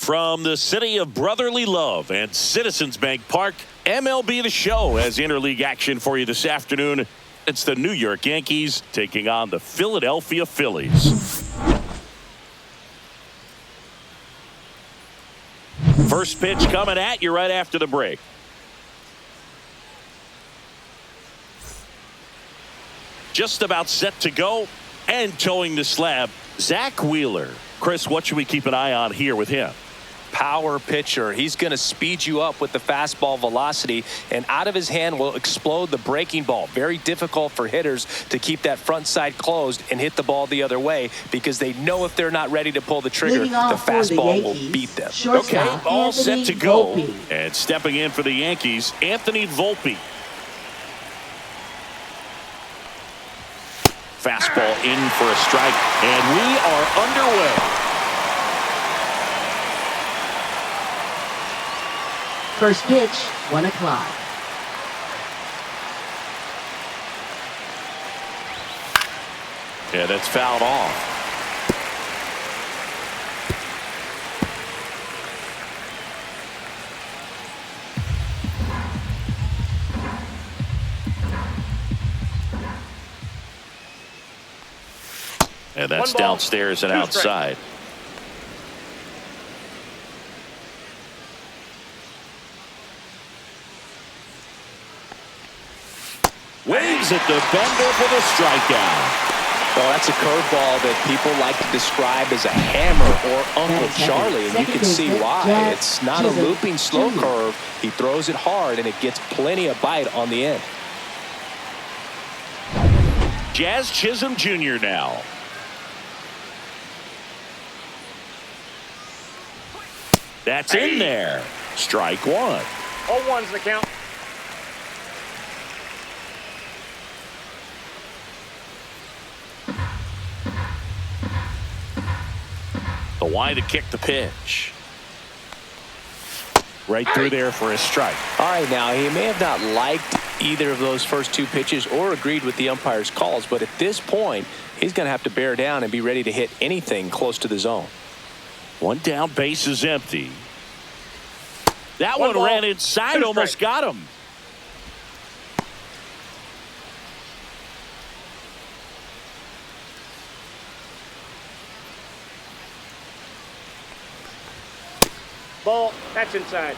From the city of brotherly love and Citizens Bank Park, MLB The Show has interleague action for you this afternoon. It's the New York Yankees taking on the Philadelphia Phillies. First pitch coming at you right after the break. Just about set to go and towing the slab, Zach Wheeler. Chris, what should we keep an eye on here with him? Power pitcher. He's going to speed you up with the fastball velocity, and out of his hand will explode the breaking ball. Very difficult for hitters to keep that front side closed and hit the ball the other way, because they know if they're not ready to pull the trigger, the fastball will beat them. Okay, all set to go. And stepping in for the Yankees, Anthony Volpe. Fastball in for a strike, and we are underway. First pitch, 1 o'clock. Yeah, that's fouled off. And that's downstairs and outside. Waves at the bender for the strikeout. Well, that's a curveball that people like to describe as a hammer or Uncle Charlie, and you can see why. It's not a looping slow curve. He throws it hard, and it gets plenty of bite on the end. Jazz Chisholm Jr. now. That's in there. Strike one. 0-1's the count. The wind to kick the pitch. Right through there for a strike. All right, now he may have not liked either of those first two pitches or agreed with the umpire's calls, but at this point, he's going to have to bear down and be ready to hit anything close to the zone. One down, base is empty. That one ran inside, almost got him. Ball, that's inside.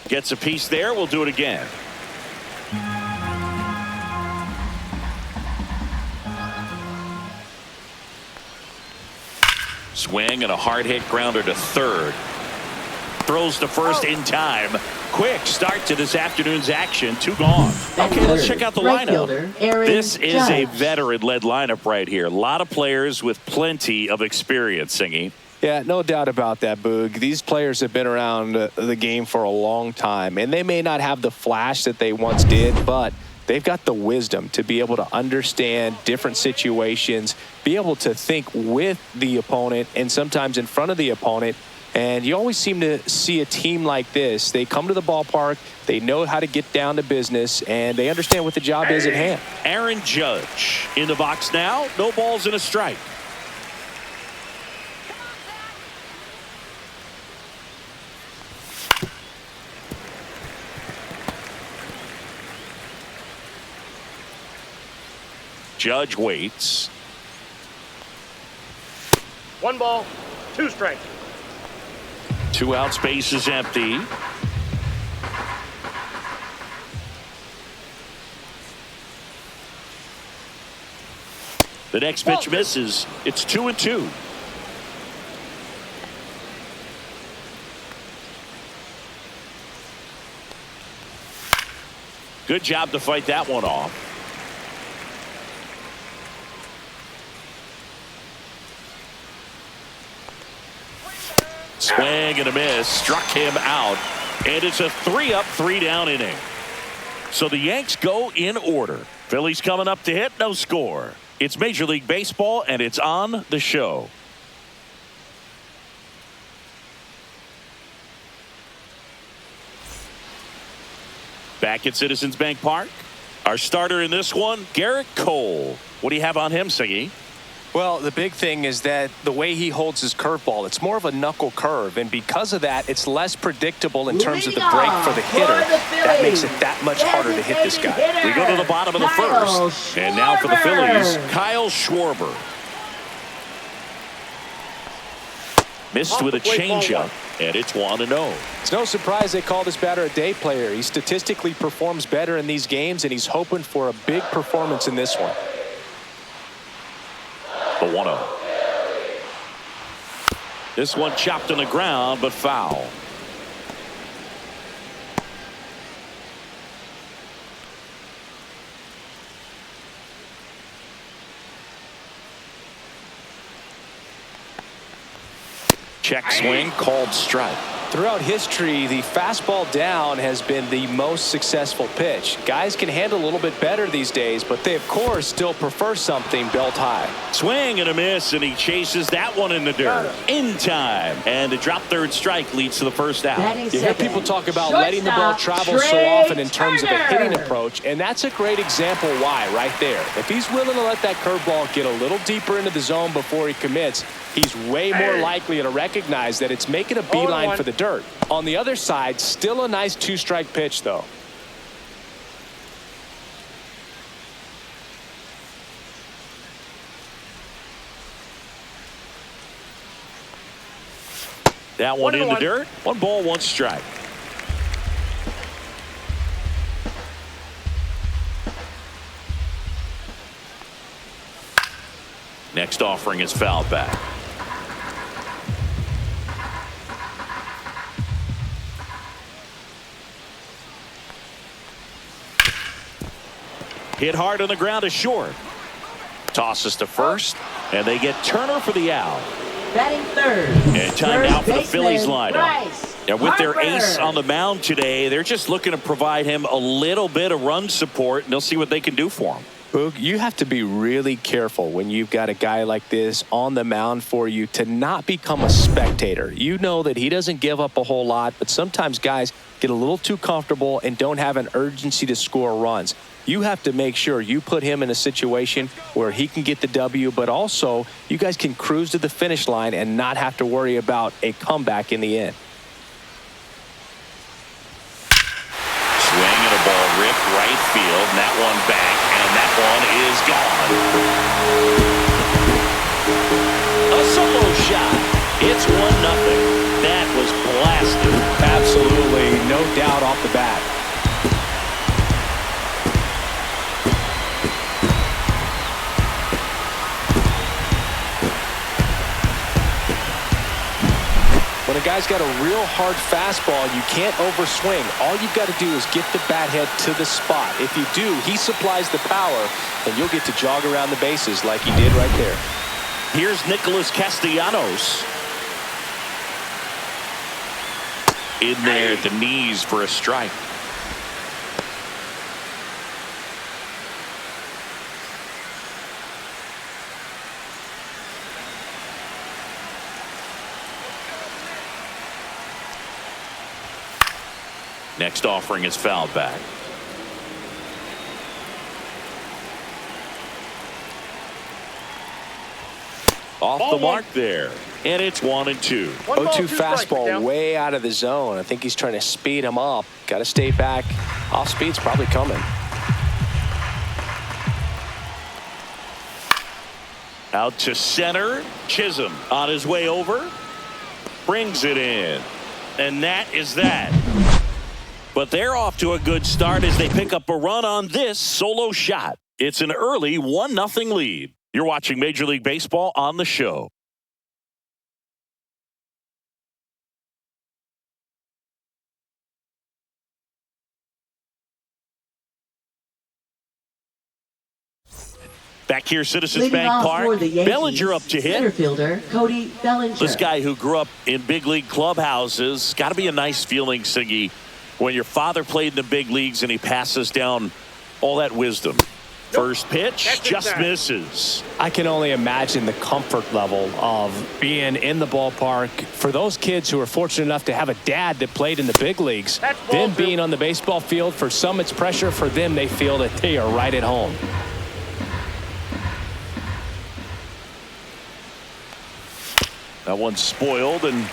Gets a piece there. We'll do it again. Swing and a hard hit grounder to third. Throws to first in time. Quick start to this afternoon's action. 2 gone. Okay, let's check out the lineup. This is a veteran-led lineup right here. A lot of players with plenty of experience, Singy. Yeah, no doubt about that, Boog. These players have been around the game for a long time, and they may not have the flash that they once did, but they've got the wisdom to be able to understand different situations, be able to think with the opponent and sometimes in front of the opponent. And you always seem to see a team like this. They come to the ballpark, they know how to get down to business, and they understand what the job is at hand. Aaron Judge in the box now. No balls and a strike. Judge waits. 1 ball, 2 strikes. 2 outs, base is empty. The next pitch misses. It's 2-2. Good job to fight that one off. Swing and a miss. Struck him out. And it's a 3-up, 3-down inning. So the Yanks go in order. Phillies coming up to hit. No score. It's Major League Baseball, and it's on the show. Back at Citizens Bank Park. Our starter in this one, Garrett Cole. What do you have on him, Siggy? Well, the big thing is that the way he holds his curveball, it's more of a knuckle curve, and because of that, it's less predictable in terms of the break for the hitter. That makes it that much harder to hit this guy. We go to the bottom of the first. And now for the Phillies, Kyle Schwarber. Missed with a changeup, and it's 1-0. It's no surprise they call this batter a day player. He statistically performs better in these games, and he's hoping for a big performance in this one. The 1-0. This one chopped on the ground, but foul. Check swing, called strike. Throughout history, the fastball down has been the most successful pitch. Guys can handle a little bit better these days, but they, of course, still prefer something belt high. Swing and a miss, and he chases that one in the dirt. In time. And a drop third strike leads to the first out. You hear people talk about letting the ball travel so often in terms of a hitting approach, and that's a great example why right there. If he's willing to let that curveball get a little deeper into the zone before he commits, he's way more likely to recognize that it's making a beeline for the dirt. On the other side, still a nice two-strike pitch, though. That one in the dirt. 1 ball, 1 strike. Next offering is fouled back. Hit hard on the ground is short. Tosses to first, and they get Turner for the out. Batting third. And time out for the Phillies lineup. And with their ace on the mound today, they're just looking to provide him a little bit of run support, and they'll see what they can do for him. Boog, you have to be really careful when you've got a guy like this on the mound for you to not become a spectator. You know that he doesn't give up a whole lot, but sometimes guys get a little too comfortable and don't have an urgency to score runs. You have to make sure you put him in a situation where he can get the W, but also you guys can cruise to the finish line and not have to worry about a comeback in the end. Swing and a ball ripped right field, and that one back, and that one is gone. A solo shot. It's 1-0. That was blasted. Absolutely, no doubt off the bat. When a guy's got a real hard fastball, you can't overswing. All you've got to do is get the bat head to the spot. If you do, he supplies the power, and you'll get to jog around the bases like he did right there. Here's Nicholas Castellanos. In there at the knees for a strike. Next offering is fouled back. Off the mark there. And it's 1-2. 0-2 fastball way out of the zone. I think he's trying to speed him up. Got to stay back. Off speed's probably coming. Out to center. Chisholm on his way over. Brings it in. And that is that. But they're off to a good start as they pick up a run on this solo shot. It's an early 1-0 lead. You're watching Major League Baseball on the show. Back here, Citizens Bank Park. Bellinger up to hit. Center fielder Cody Bellinger. This guy who grew up in big league clubhouses. Got to be a nice feeling, Siggy, when your father played in the big leagues and he passes down all that wisdom. First pitch That's just inside. misses. I can only imagine the comfort level of being in the ballpark. For those kids who are fortunate enough to have a dad that played in the big leagues, That's ball them two. being on the baseball field, for some it's pressure. For them, they feel that they are right at home. That one's spoiled, and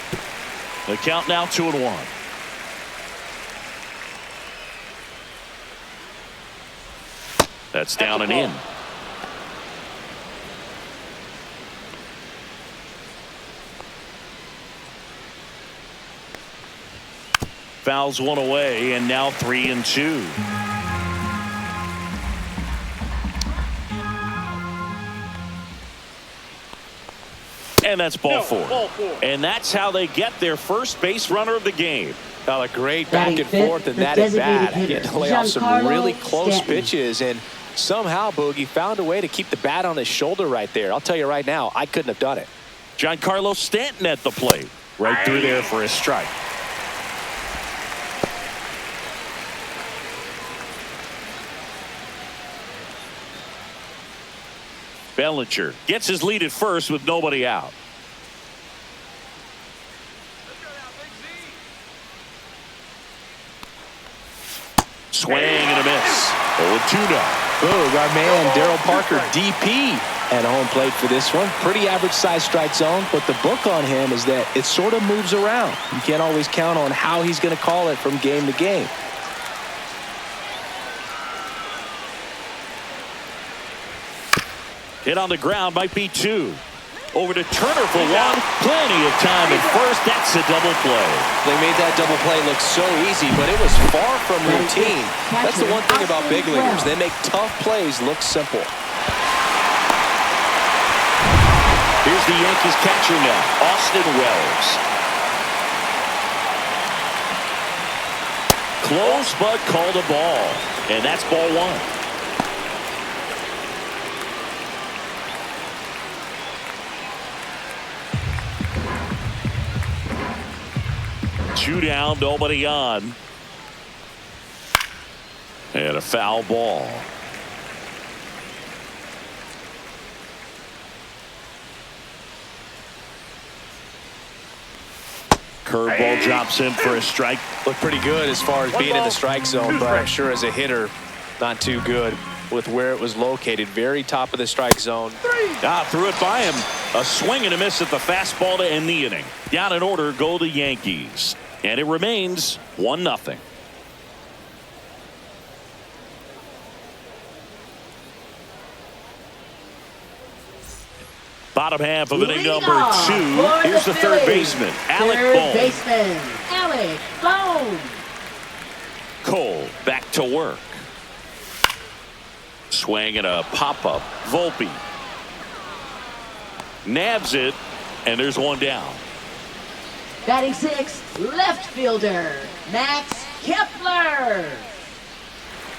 the count now 2-1. That's down and in. Fouls one away, and now 3-2. And that's ball four. And that's how they get their first base runner of the game. A great back and forth, and that at bat. He had to lay off some really close pitches, and somehow Boogie found a way to keep the bat on his shoulder right there. I'll tell you right now, I couldn't have done it. Giancarlo Stanton at the plate. Right through there for a strike. Bellinger gets his lead at first with nobody out. Swing and a miss. 0-2 now. Boog, our man Darryl Parker, DP, at home plate for this one. Pretty average size strike zone, but the book on him is that it sort of moves around. You can't always count on how he's going to call it from game to game. Hit on the ground, might be two. Over to Turner for one. Plenty of time at first. That's a double play. They made that double play look so easy, but it was far from routine. That's the one thing about big leaguers. They make tough plays look simple. Here's the Yankees catcher now, Austin Wells. Close, but called a ball. And that's ball one. Two down, nobody on. And a foul ball. Curveball drops in for a strike. Looked pretty good as far as being in the strike zone, but I'm sure as a hitter, not too good with where it was located. Very top of the strike zone. Threw it by him. A swing and a miss at the fastball to end the inning. Down in order go the Yankees. And it remains 1-0. Bottom half of inning number 2. Here's the third baseman, Alec Bohm. Cole back to work. Swing and a pop-up. Volpe nabs it, and there's one down. Batting sixth, left fielder, Max Kepler.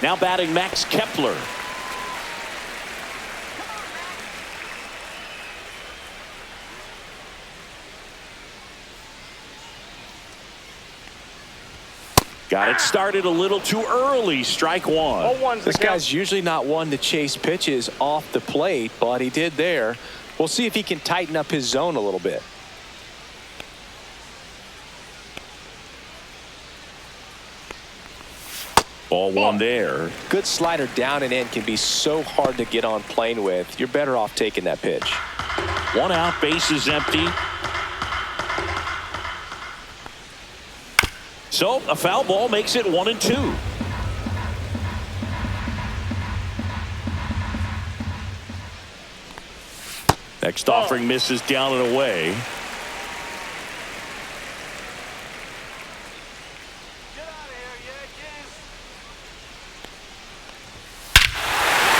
Now batting Max Kepler. Got it started a little too early. Strike one. This guy's usually not one to chase pitches off the plate, but he did there. We'll see if he can tighten up his zone a little bit. Ball one there. Good slider down and in can be so hard to get on plane with. You're better off taking that pitch. One out, base is empty. So a foul ball makes it 1-2. Next offering misses down and away.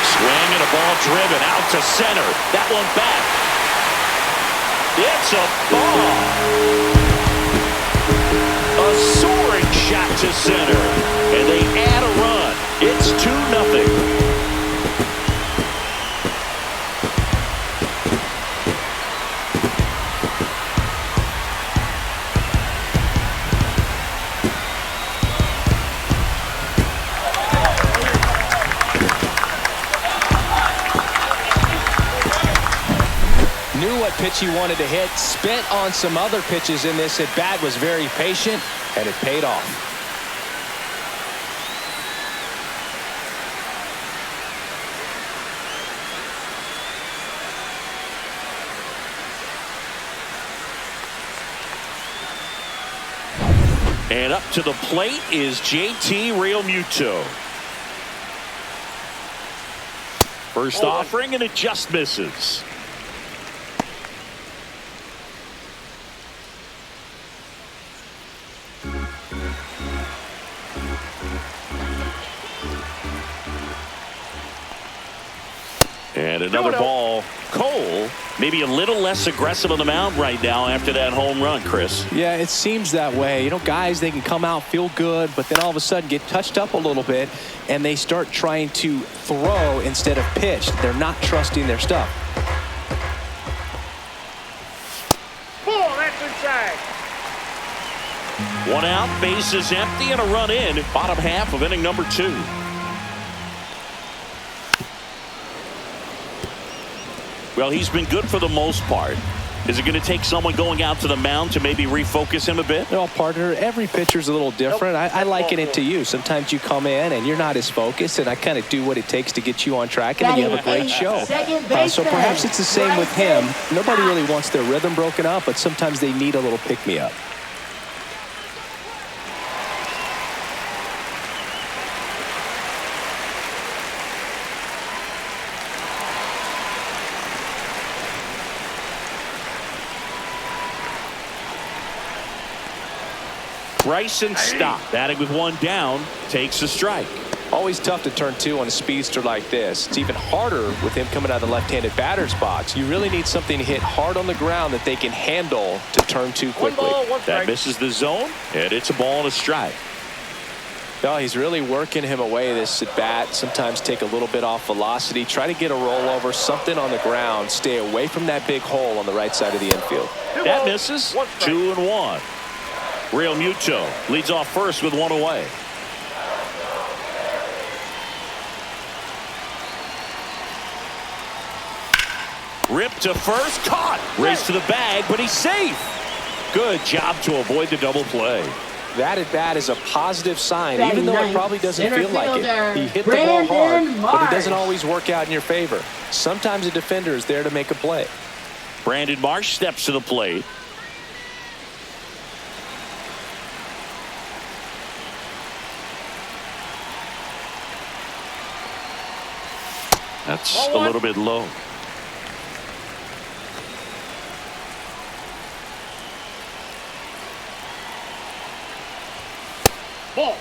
Swing and a ball driven out to center. That one back. It's a ball. A soaring shot to center. And they add a run. It's 2-0. what pitch he wanted to hit. Spent on some other pitches in this at bat. Was very patient, and it paid off. And up to the plate is JT Realmuto. First offering, and it just misses. And another ball. Cole, maybe a little less aggressive on the mound right now after that home run, Chris. Yeah, it seems that way. You know, guys, they can come out, feel good, but then all of a sudden get touched up a little bit, and they start trying to throw instead of pitch. They're not trusting their stuff. Ball, that's inside. One out, base is empty, and a run in. Bottom half of inning number 2. Well, he's been good for the most part. Is it going to take someone going out to the mound to maybe refocus him a bit? Well, partner, every pitcher's a little different. I liken it to you. Sometimes you come in and you're not as focused, and I kind of do what it takes to get you on track, and then you have a great show. So perhaps it's the same with him. Nobody really wants their rhythm broken up, but sometimes they need a little pick-me-up. Bryson Stott, batting with one down, takes a strike. Always tough to turn 2 on a speedster like this. It's even harder with him coming out of the left-handed batter's box. You really need something to hit hard on the ground that they can handle to turn 2 quickly. One ball, one strike. That misses the zone, and it's a ball and a strike. No, he's really working him away this at bat. Sometimes take a little bit off velocity. Try to get a rollover, something on the ground. Stay away from that big hole on the right side of the infield. That misses. 2-1. Realmuto leads off first with one away. Ripped to first, caught. Race to the bag, but he's safe. Good job to avoid the double play. That at bat is a positive sign, even though it probably doesn't feel like it. He hit the Brandon ball hard, but Marsh. it doesn't always work out in your favor. Sometimes a defender is there to make a play. Brandon Marsh steps to the plate. That's a little bit low. Ball.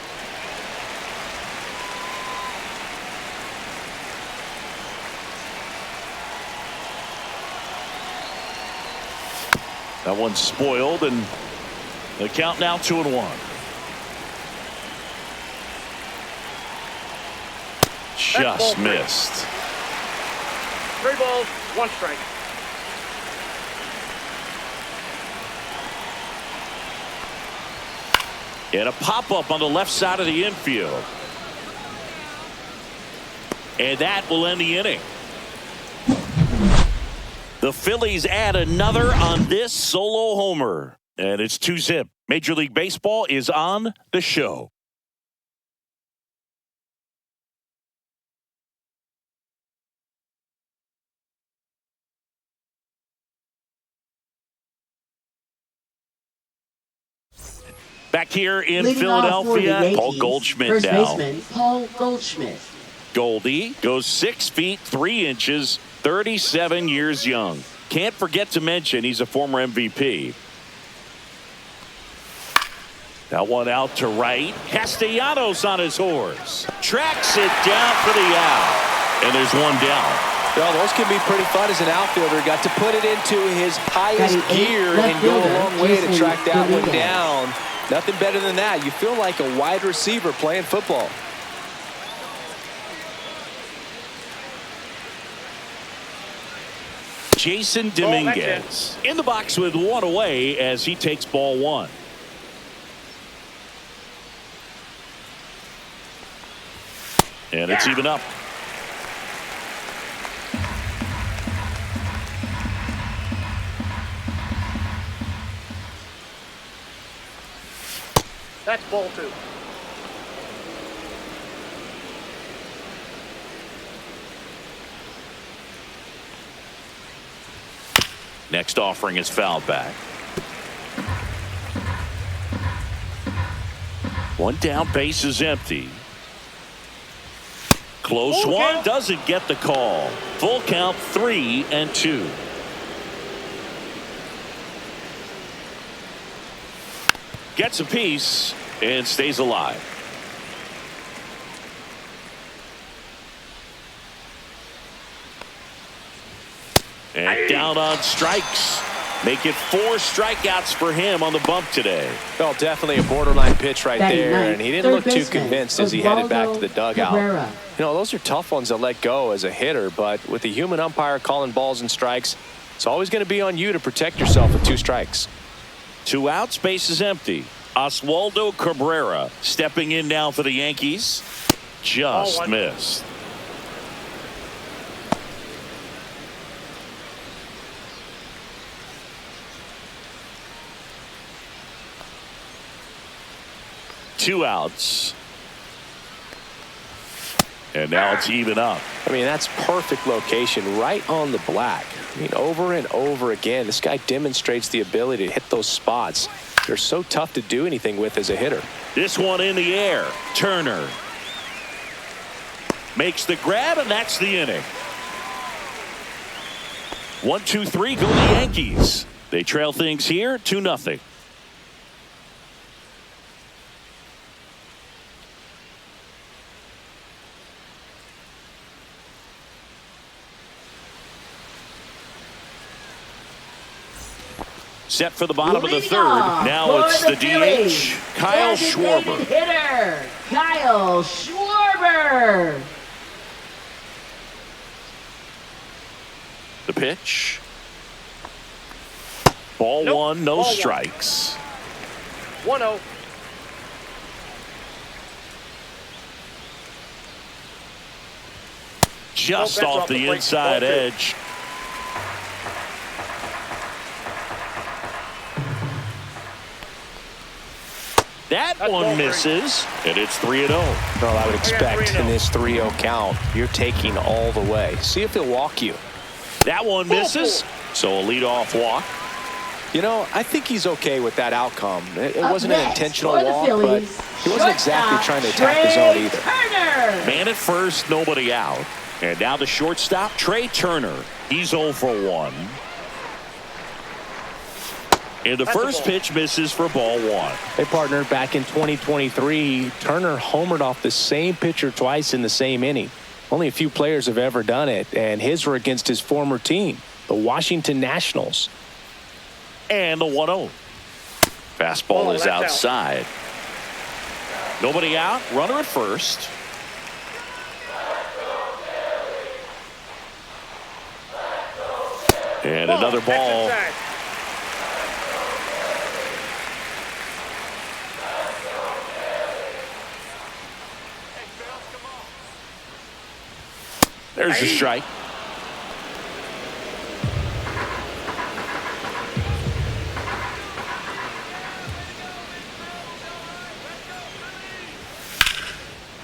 That one's spoiled, and the count now 2-1. Just missed. 3 balls, 1 strike. And a pop-up on the left side of the infield. And that will end the inning. The Phillies add another on this solo homer. And it's 2-zip. Major League Baseball is on the show. Back here in Leading off for the Philadelphia, Yankees, Paul Goldschmidt first now. baseman, Paul Goldschmidt. Goldie goes 6 feet 3 inches, 37 years young. Can't forget to mention he's a former MVP. That one out to right. Castellanos on his horse. Tracks it down for the out. And there's one down. Well, those can be pretty fun as an outfielder. Got to put it into his highest gear and go a long way to track that one down. Nothing better than that. You feel like a wide receiver playing football. Jason Dominguez in the box with one away as he takes ball 1. And it's even up. That's ball 2. Next offering is fouled back. One down, base is empty. Close Full one, count. doesn't get the call. Full count, 3-2. Gets a piece and stays alive. And down on strikes. Make it 4 strikeouts for him on the bump today. Well, definitely a borderline pitch right Batting there, ninth, and he didn't look third too baseman, convinced as he headed back to the dugout. Cabrera. You know, those are tough ones to let go as a hitter, but with the human umpire calling balls and strikes, it's always going to be on you to protect yourself with 2 strikes. 2 outs, base is empty. Oswaldo Cabrera stepping in now for the Yankees. Just missed. Two outs. And now it's even up. I mean, that's perfect location right on the black. I mean, over and over again, this guy demonstrates the ability to hit those spots. They're so tough to do anything with as a hitter. This one in the air. Turner makes the grab, and that's the inning. 1-2-3 go the Yankees. They trail things here 2-0. Set for the bottom of the third. Now it's the DH, Kyle Schwarber. Hitter, Kyle Schwarber. The pitch. Ball Nope. 1, no Ball 1. strikes. 1-0. Just Nope, that's off off the the plate. inside Ball 2. edge. That That's one ball 3. misses, and it's 3-0. Well, I would expect 3-0. in this 3-0 count, you're taking all the way. See if he'll walk you. That one misses, so a leadoff walk. You know, I think he's okay with that outcome. It Up wasn't an next intentional for the walk, but Phillies, he wasn't exactly shortstop, trying to attack the zone Trey either. Turner. Man at first, nobody out. And now the shortstop, Trey Turner. He's 0 for 1. And the That's a first ball. pitch misses for ball 1. Hey, partner, back in 2023, Turner homered off the same pitcher twice in the same inning. Only a few players have ever done it, and his were against his former team, the Washington Nationals. And the 1-0. Fastball Oh, is that's out. outside. Nobody out. Runner at first. And another That's ball. inside. There's a strike.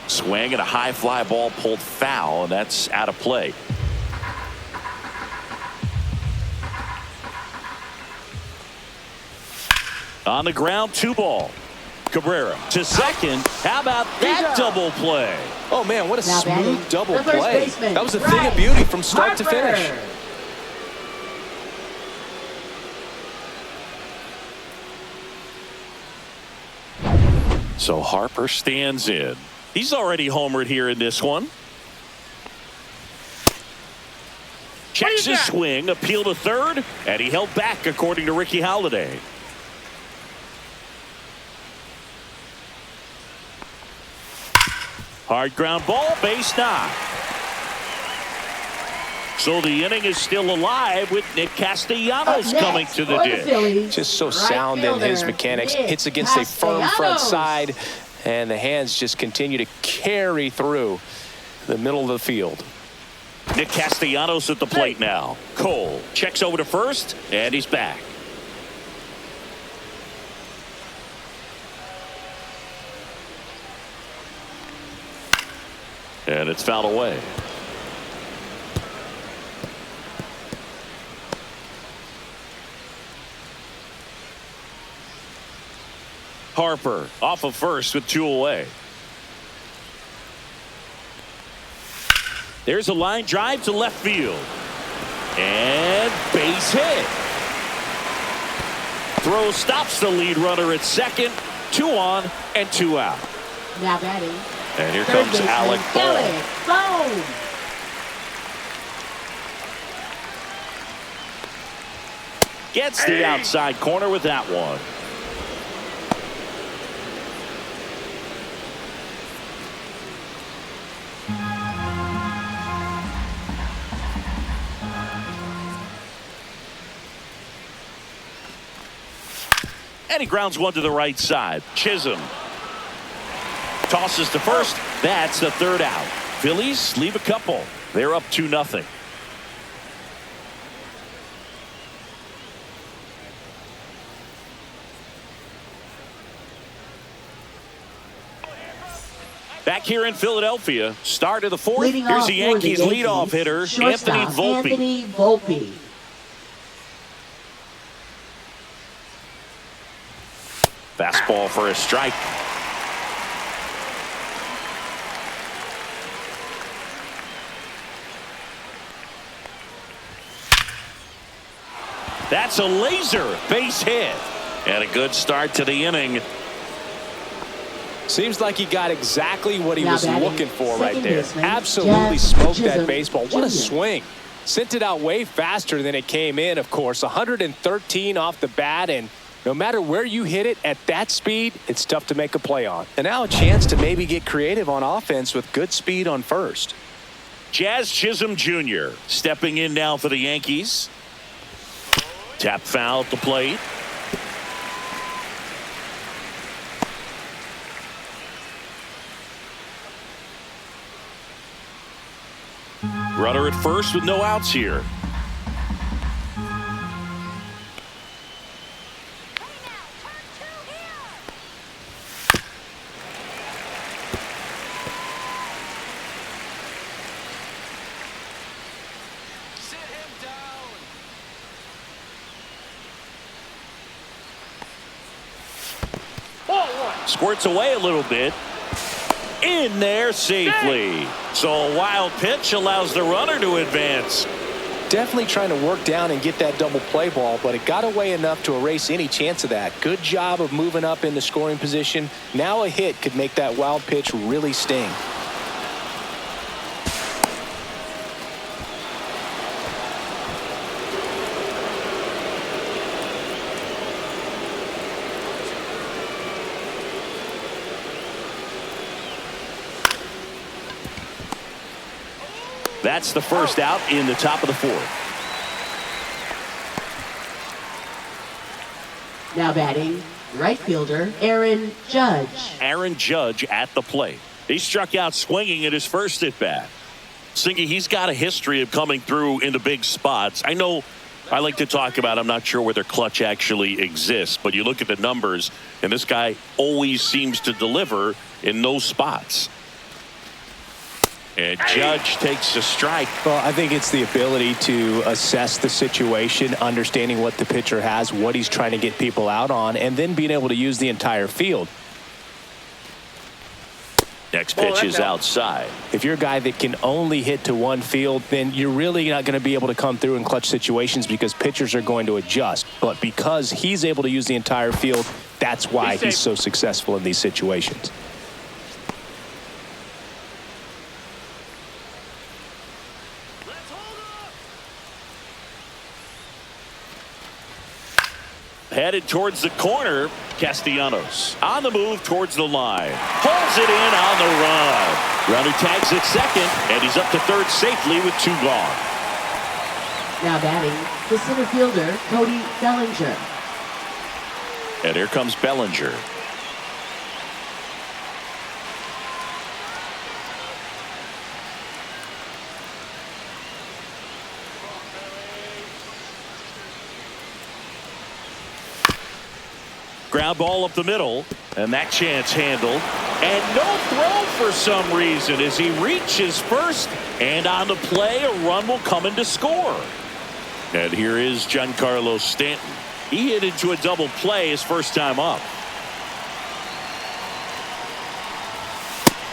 Swing and a high fly ball pulled foul, and that's out of play. On the ground, 2 ball. Cabrera to second. How about that double play? Oh, man, what a Now smooth batting, double the first play. baseman, That was a thing Bryce of beauty from start to Harper. finish. So Harper stands in. He's already homered here in this one. Checks his swing, appeal to third, and he held back according to Ricky Holiday. Hard ground ball, base knock. So the inning is still alive with Nick Castellanos Up coming next to the for ditch. Phillies, Just so right sound in his fielder, mechanics. Nick Hits against a firm front Castellanos. side, and the hands just continue to carry through the middle of the field. Nick Castellanos at the plate now. Cole checks over to first, and he's back. And it's fouled away. Harper off of first with 2 away. There's a line drive to left field. And base hit. Throw stops the lead runner at second. 2 on and 2 out. Now batting. And here comes Alec Bohm. Gets the outside corner with that one. And he grounds one to the right side. Chisholm tosses to first. That's the 3rd out. Phillies leave a couple. They're up 2-0. Back here in Philadelphia, start of the 4th. Here's the Yankees leadoff hitter, Anthony Volpe. Fastball for a strike. That's a laser base hit. And a good start to the inning. Seems like he got exactly what he was looking for right there. Baseman, Absolutely smoked that baseball. What a swing. Sent it out way faster than it came in, of course. 113 off the bat, and no matter where you hit it at that speed, it's tough to make a play on. And now a chance to maybe get creative on offense with good speed on first. Jazz Chisholm Jr. stepping in now for the Yankees. Tap foul at the plate. Runner at first with no outs here. Squirts away a little bit. In there safely. So a wild pitch allows the runner to advance. Definitely trying to work down and get that double play ball, but it got away enough to erase any chance of that. Good job of moving up in the scoring position. Now a hit could make that wild pitch really sting. That's the first out in the top of the 4th. Now batting, right fielder Aaron Judge. Aaron Judge at the plate. He struck out swinging at his first at bat. Singy, he's got a history of coming through into big spots. I know I like to talk about, I'm not sure whether clutch actually exists, but you look at the numbers, and this guy always seems to deliver in those spots. And Judge takes a strike. Well, I think it's the ability to assess the situation, understanding what the pitcher has, what he's trying to get people out on, and then being able to use the entire field. Next pitch is outside. If you're a guy that can only hit to one field, then you're really not going to be able to come through in clutch situations because pitchers are going to adjust. But because he's able to use the entire field, that's why he's so successful in these situations. Headed towards the corner, Castellanos on the move towards the line. Pulls it in on the run. Runner tags at second, and he's up to third safely with 2 gone. Now batting, the center fielder Cody Bellinger. And here comes Bellinger. Ground ball up the middle, and that chance handled. And no throw for some reason as he reaches first. And on the play, a run will come in to score. And here is Giancarlo Stanton. He hit into a double play his first time up.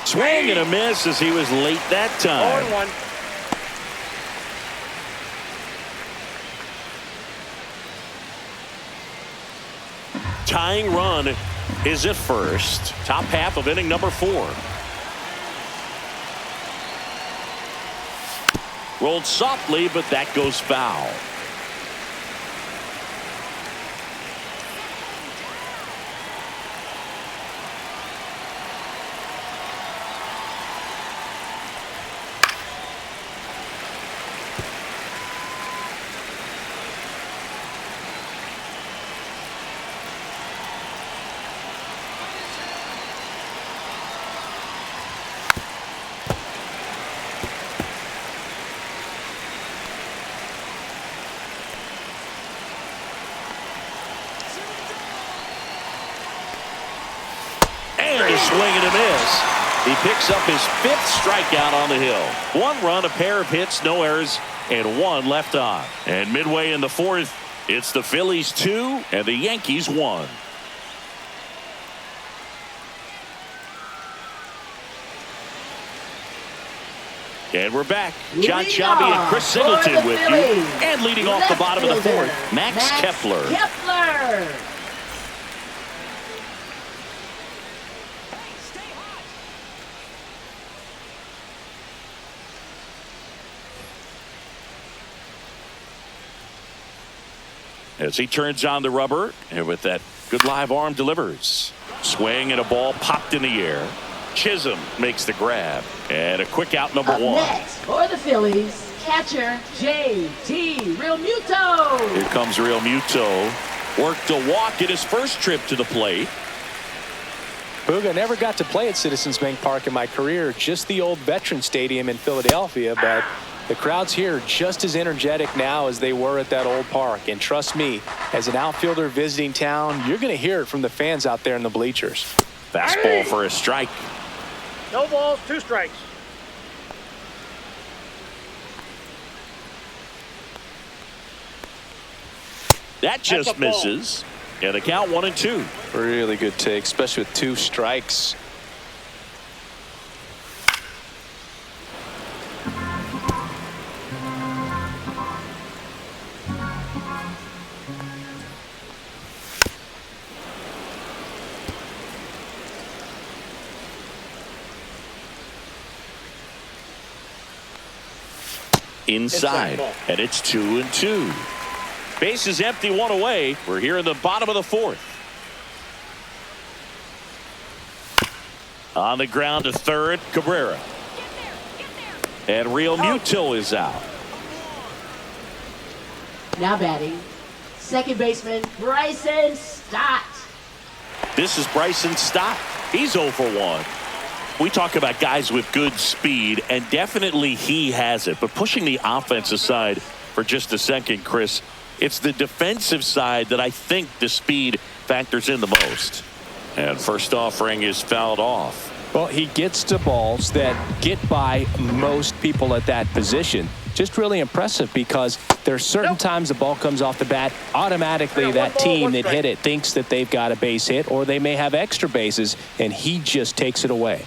Swing and a miss as he was late that time. 0-1. Tying run is at first. Top half of inning number 4. Rolled softly, but that goes foul. Swing and a miss. He picks up his 5th strikeout on the hill. 1 run, a pair of hits, no errors, and 1 left on. And midway in the 4th, it's the Phillies 2 and the Yankees 1. And we're back. John Shabby and Chris Singleton with you. And leading off the bottom of the 4th, Max Kepler. As he turns on the rubber, and with that good live arm delivers. Swing and a ball popped in the air. Chisholm makes the grab. And a quick out number 1. Next for the Phillies, catcher J.T. Realmuto. Here comes Realmuto. Worked a walk in his first trip to the plate. Boog, I never got to play at Citizens Bank Park in my career, just the old Veteran Stadium in Philadelphia, but the crowds here are just as energetic now as they were at that old park. And trust me, as an outfielder visiting town, you're going to hear it from the fans out there in the bleachers. Fastball for a strike. No balls, 2 strikes. That just misses. And the count 1-2. Really good take, especially with 2 strikes. Inside, and it's 2-2. Base is empty, 1 away. We're here in the bottom of the 4th. On the ground to third, Cabrera. And Realmuto is out. Now batting, second baseman Bryson Stott. This is Bryson Stott. He's 0 for 1. We talk about guys with good speed, and definitely he has it. But pushing the offense aside for just a second, Chris, it's the defensive side that I think the speed factors in the most. And first offering is fouled off. Well, he gets to balls that get by most people at that position. Just really impressive because there's certain times the ball comes off the bat, automatically that team that hit it thinks that they've got a base hit or they may have extra bases, and he just takes it away.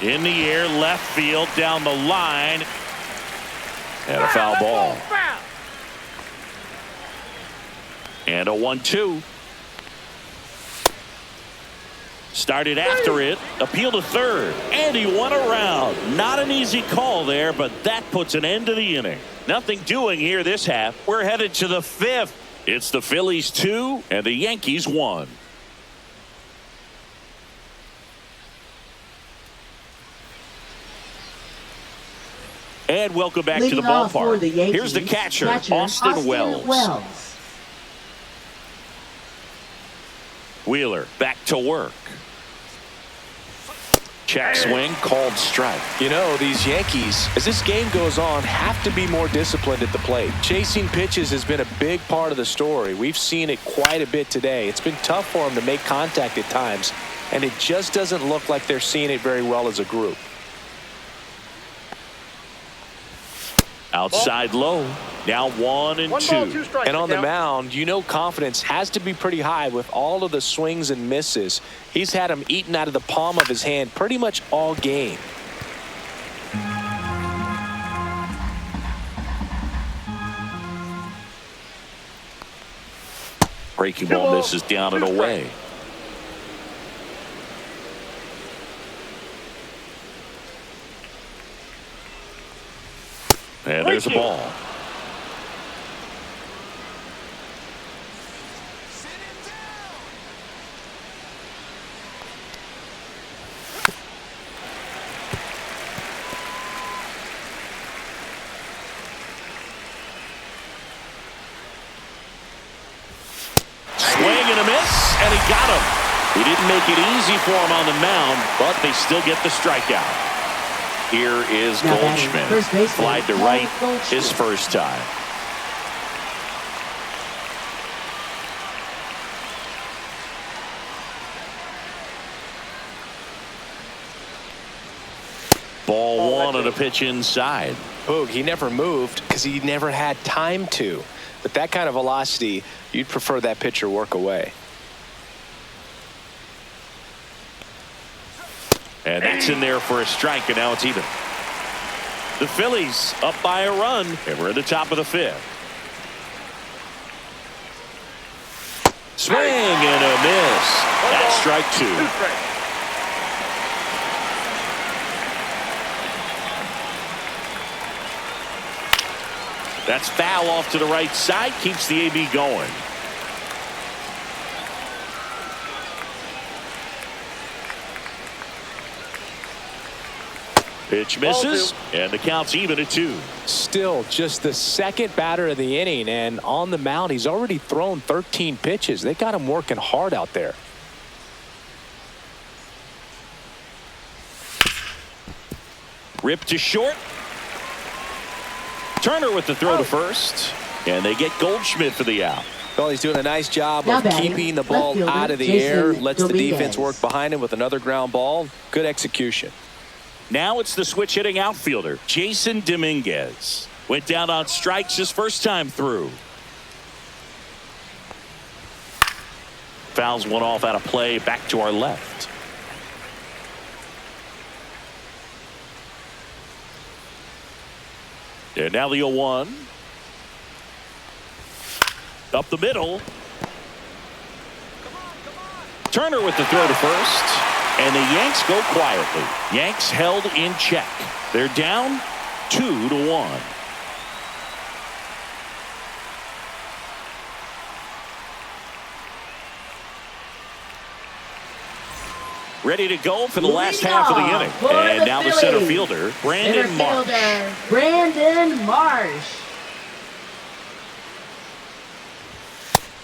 In the air, left field, down the line. And a foul ball. And a 1-2. Started after it. Appeal to third. And he won around. Not an easy call there, but that puts an end to the inning. Nothing doing here this half. We're headed to the 5th. It's the Phillies 2 and the Yankees 1. And welcome back to the ballpark. Here's the catcher, Austin Wells. Wheeler back to work. Check swing, called strike. You know, these Yankees, as this game goes on, have to be more disciplined at the plate. Chasing pitches has been a big part of the story. We've seen it quite a bit today. It's been tough for them to make contact at times, and it just doesn't look like they're seeing it very well as a group. Outside low. Now 1-2. 1 ball, 2 strikes. And on the mound, you know confidence has to be pretty high with all of the swings and misses. He's had them eaten out of the palm of his hand pretty much all game. Breaking ball misses down and away. And there's a ball. Swing and a miss, and he got him. He didn't make it easy for him on the mound, but they still get the strikeout. Here is Goldschmidt. Flied to right his first time. Ball 1 and a pitch inside. Boog, he never moved because he never had time to. But that kind of velocity, you'd prefer that pitcher work away. And that's in there for a strike, and now it's even. The Phillies up by a run, and we're at the top of the 5th. Swing and a miss. That's strike 2. 2 strikes. That's foul off to the right side, keeps the AB going. Pitch misses, and the count's even at 2. Still just the second batter of the inning, and on the mound, he's already thrown 13 pitches. They got him working hard out there. Ripped to short. Turner with the throw to first, and they get Goldschmidt for the out. Well, he's doing a nice job of keeping the ball out of the air, lets the defense work behind him with another ground ball. Good execution. Now it's the switch hitting outfielder, Jason Dominguez. Went down on strikes his first time through. Fouls one off out of play, back to our left. And now the 0-1. Up the middle. Turner with the throw to first. And the Yanks go quietly. Yanks held in check. They're down 2-1. Ready to go for the last half of the inning. And now the center fielder, Brandon Marsh. Brandon Marsh.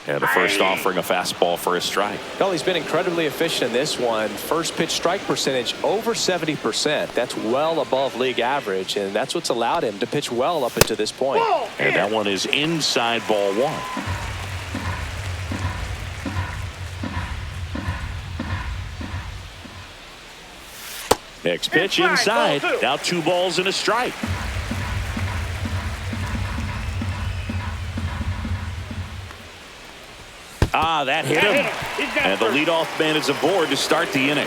And the first offering a fastball for a strike. Well, he's been incredibly efficient in this one. First pitch strike percentage over 70%. That's well above league average, and that's what's allowed him to pitch well up until this point. And that one is inside ball 1. Next pitch inside. Now 2 balls and a strike. Ah, that hit him. And the leadoff man is aboard to start the inning.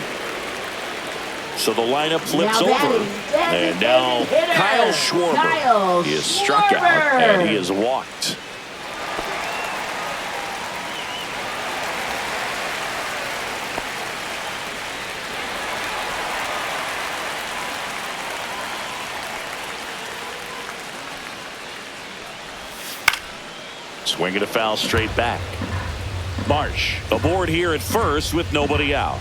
So the lineup flips over. And now Kyle Schwarber. He is struck out and he is walked. Swinging a foul straight back. Marsh aboard here at first with nobody out.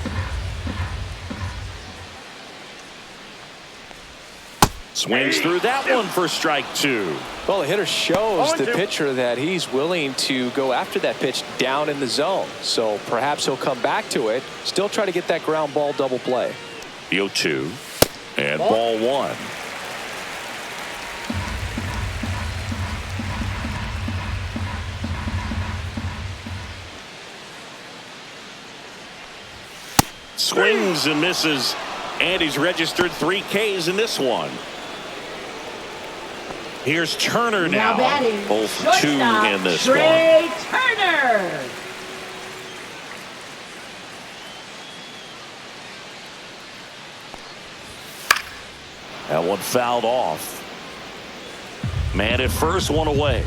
Swings through that one for strike 2. Well, the hitter shows the pitcher that he's willing to go after that pitch down in the zone. So perhaps he'll come back to it. Still try to get that ground ball double play. The 0-2 and ball 1. Swings and misses, and he's registered 3 Ks in this one. Here's Turner now. batting, 0 for 2 in this Trey one. Turner. That one fouled off. Man at first, one away.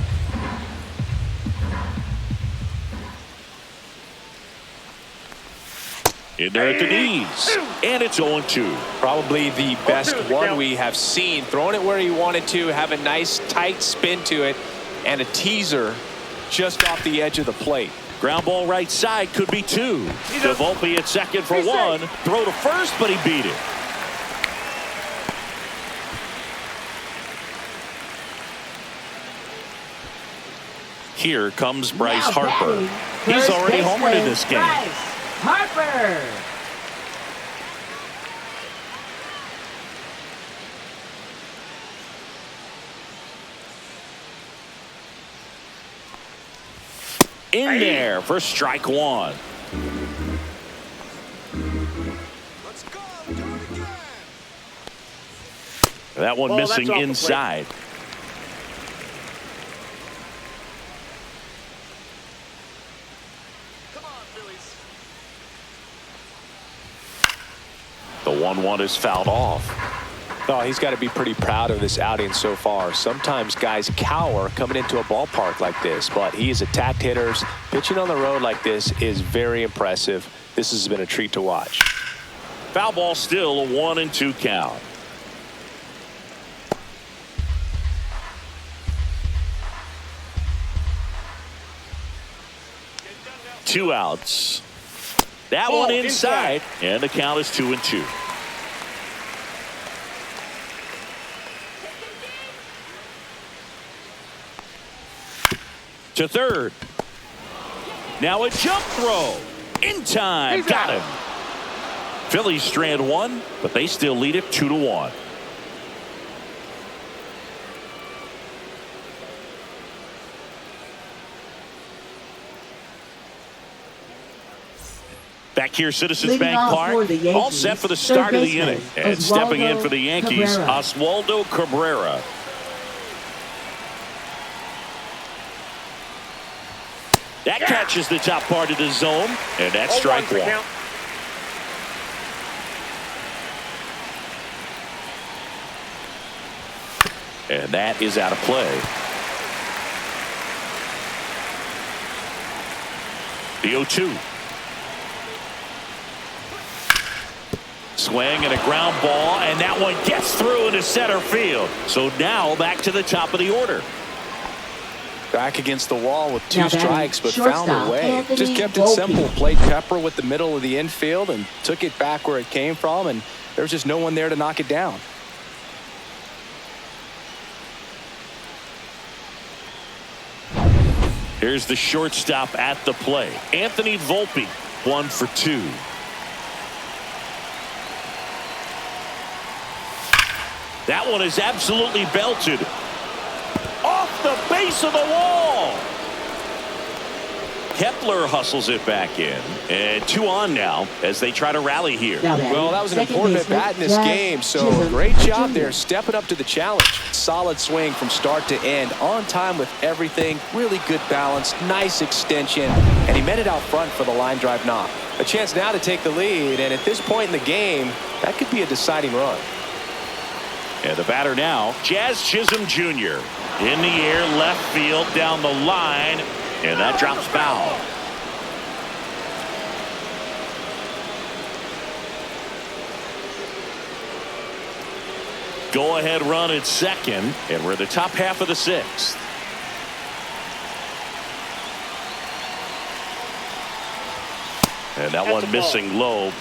In there at the knees. And it's 0-2. Probably the best one we have seen. Throwing it where he wanted to, have a nice tight spin to it, and a teaser just off the edge of the plate. Ground ball right side, could be 2. To Volpe at second for 1. Throw to first, but he beat it. Here comes Bryce Harper. He's already homered in this game. Harper. In there for strike 1. That one missing inside. The 1-1 is fouled off. Oh, he's got to be pretty proud of this outing so far. Sometimes guys cower coming into a ballpark like this, but he has attacked hitters. Pitching on the road like this is very impressive. This has been a treat to watch. Foul ball, still a 1-2 count. Two outs. That one inside, and the count is 2-2. To third. Now a jump throw. In time. Got him. Phillies strand 1, but they still lead it 2-1. Back here, Citizens Bank Park, all set for the start of the inning. And stepping in for the Yankees, Oswaldo Cabrera. That catches the top part of the zone, and that's strike 1. And that is out of play. The 0-2. Swing and a ground ball, and that one gets through into center field. So now back to the top of the order. Back against the wall with 2 strikes, but found a way. Just kept it simple. Played pepper with the middle of the infield and took it back where it came from, and there's just no one there to knock it down. Here's the shortstop at the plate. Anthony Volpe, 1 for 2. That one is absolutely belted. Off the base of the wall. Kepler hustles it back in. And 2 on now as they try to rally here. Well, that was an important at bat in this game, so great job there stepping up to the challenge. Solid swing from start to end, on time with everything, really good balance, nice extension, and he met it out front for the line drive knock. A chance now to take the lead, and at this point in the game, that could be a deciding run. And the batter now, Jazz Chisholm Jr. In the air, left field, down the line, and that drops foul. Go-ahead run at second, and we're in the top half of the 6th. And that one missing low.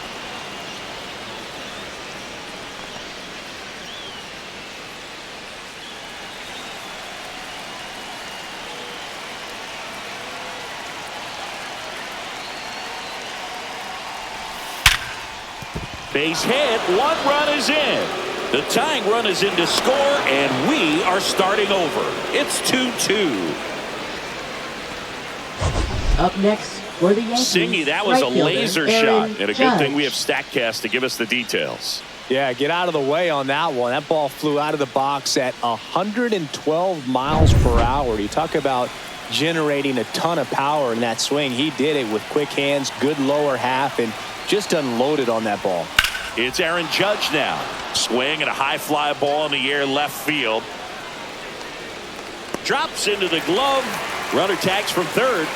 Base hit, 1 run is in. The tying run is in to score, and we are starting over. It's 2-2. Up next For the Yankees, Singy, that was a laser shot. And a good thing we have Judge. StatCast to give us the details. Yeah, get out of the way on that one. That ball flew out of the box at 112 miles per hour. You talk about generating a ton of power in that swing. He did it with quick hands, good lower half, and just unloaded on that ball. It's Aaron Judge now. Swing and a high fly ball in the air left field. Drops into the glove. Runner tags from third.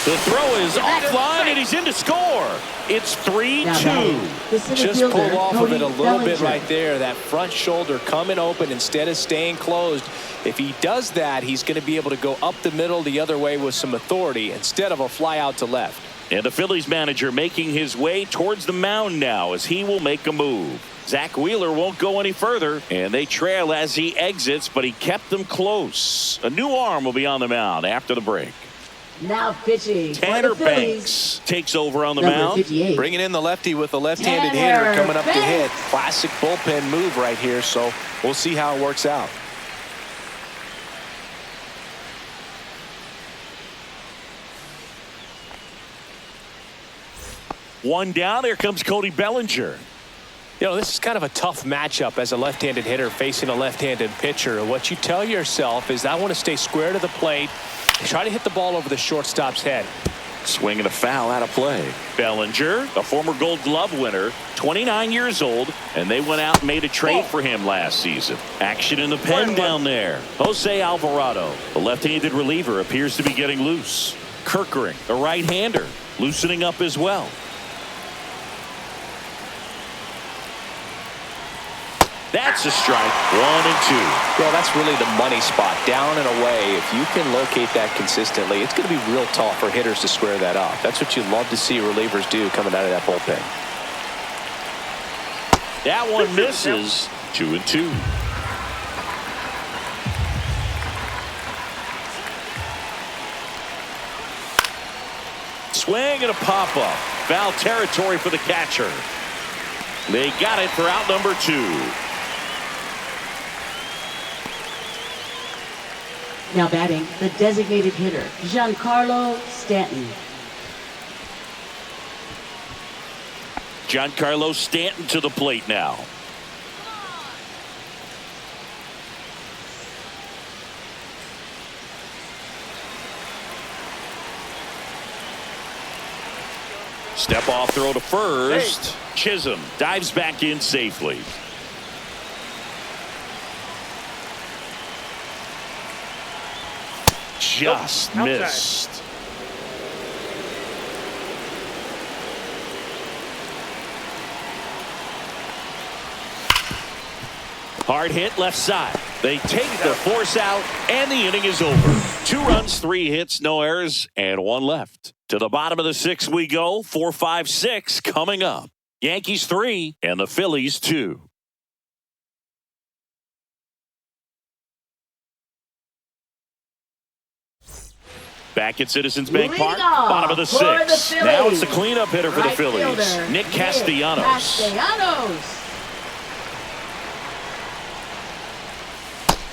The throw is offline, and he's in to score. It's 3-2. Just pulled off of it a little bit right there. That front shoulder coming open instead of staying closed. If he does that, he's going to be able to go up the middle the other way with some authority instead of a fly out to left. And the Phillies manager making his way towards the mound now as he will make a move. Zach Wheeler won't go any further, and they trail as he exits, but he kept them close. A new arm will be on the mound after the break. Now pitching. Tanner Banks takes over on the mound. 58. Bringing in the lefty with a left-handed hitter coming up to hit. Classic bullpen move right here, so we'll see how it works out. One down. Here comes Cody Bellinger. You know, this is kind of a tough matchup as a left-handed hitter facing a left-handed pitcher. What you tell yourself is, I want to stay square to the plate, try to hit the ball over the shortstop's head. Swing and a foul out of play. Bellinger, a former Gold Glove winner, 29 years old, and they went out and made a trade for him last season. Action in the pen down there. Jose Alvarado, the left-handed reliever, appears to be getting loose. Kirkering, a right-hander, loosening up as well. That's a strike. 1 and 2. Well, that's really the money spot. Down and away. If you can locate that consistently, it's going to be real tough for hitters to square that up. That's what you love to see relievers do coming out of that bullpen. That one misses. 2 and 2. Swing and a pop-up. Foul territory for the catcher. They got it for out number 2. Now batting, the designated hitter, Giancarlo Stanton. Giancarlo Stanton to the plate now. Step off throw to first. Chisholm dives back in safely. Just missed. Hard hit left side. They take the force out, and the inning is over. 2 runs, 3 hits, no errors, and 1 left. To the bottom of the 6th we go. 4, 5, 6 coming up. Yankees 3 and the Phillies 2. Back at Citizens Bank Park, bottom of the 6th. Now it's the cleanup hitter for the Phillies, Nick Castellanos.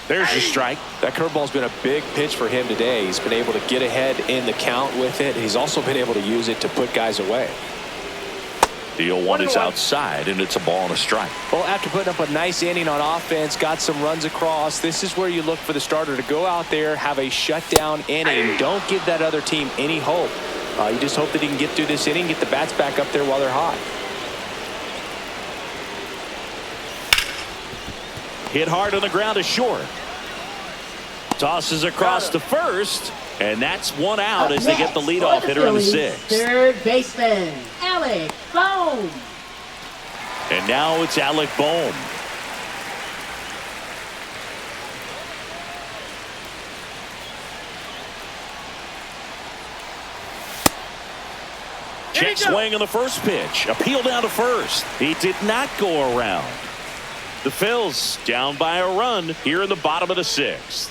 There's your strike. That curveball's been a big pitch for him today. He's been able to get ahead in the count with it. He's also been able to use it to put guys away. The 0-1 is outside, and it's a ball and a strike. Well, after putting up a nice inning on offense, got some runs across, this is where you look for the starter to go out there, have a shutdown inning. Don't give that other team any hope. You just hope that he can get through this inning, get the bats back up there while they're hot. Hit hard on the ground is short. Tosses across to first, and that's 1 out as they get the leadoff hitter in the 6th. Third baseman, Alec Bohm. And now it's Alec Bohm. Check swing on the first pitch. Appeal down to first. He did not go around. The Phils down by a run here in the bottom of the 6th.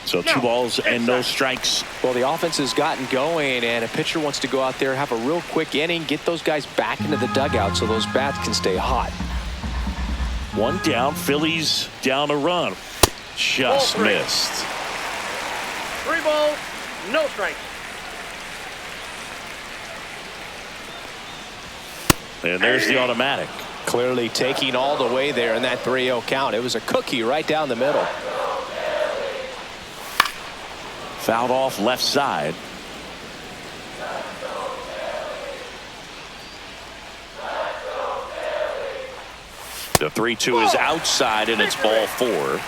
So 2 balls and no strikes. Well, the offense has gotten going, and a pitcher wants to go out there, have a real quick inning, get those guys back into the dugout so those bats can stay hot. 1 down, Phillies down a run. Just missed. 3 balls, No strikes. And there's the automatic. Clearly taking all the way there in that 3-0 count. It was a cookie right down the middle. Fouled off left side. The 3-2 is outside, and it's ball 4.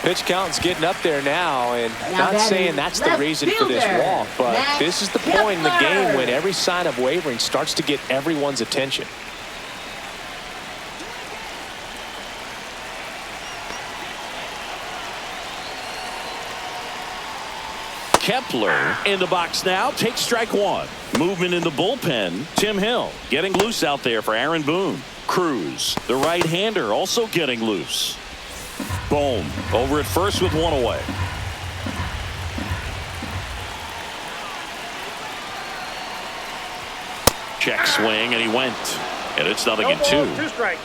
Pitch count's getting up there now, and Now not saying that's the reason for this fielder, walk, but Max this is the point in the game Kepler. when every sign of wavering starts to get everyone's attention. Kepler in the box now. Takes strike 1. Movement in the bullpen. Tim Hill getting loose out there for Aaron Boone. Cruz, the right-hander, also getting loose. Bohm over at first with 1 away. Check swing, and he went. And it's nothing No in balls, 2. 2 strikes.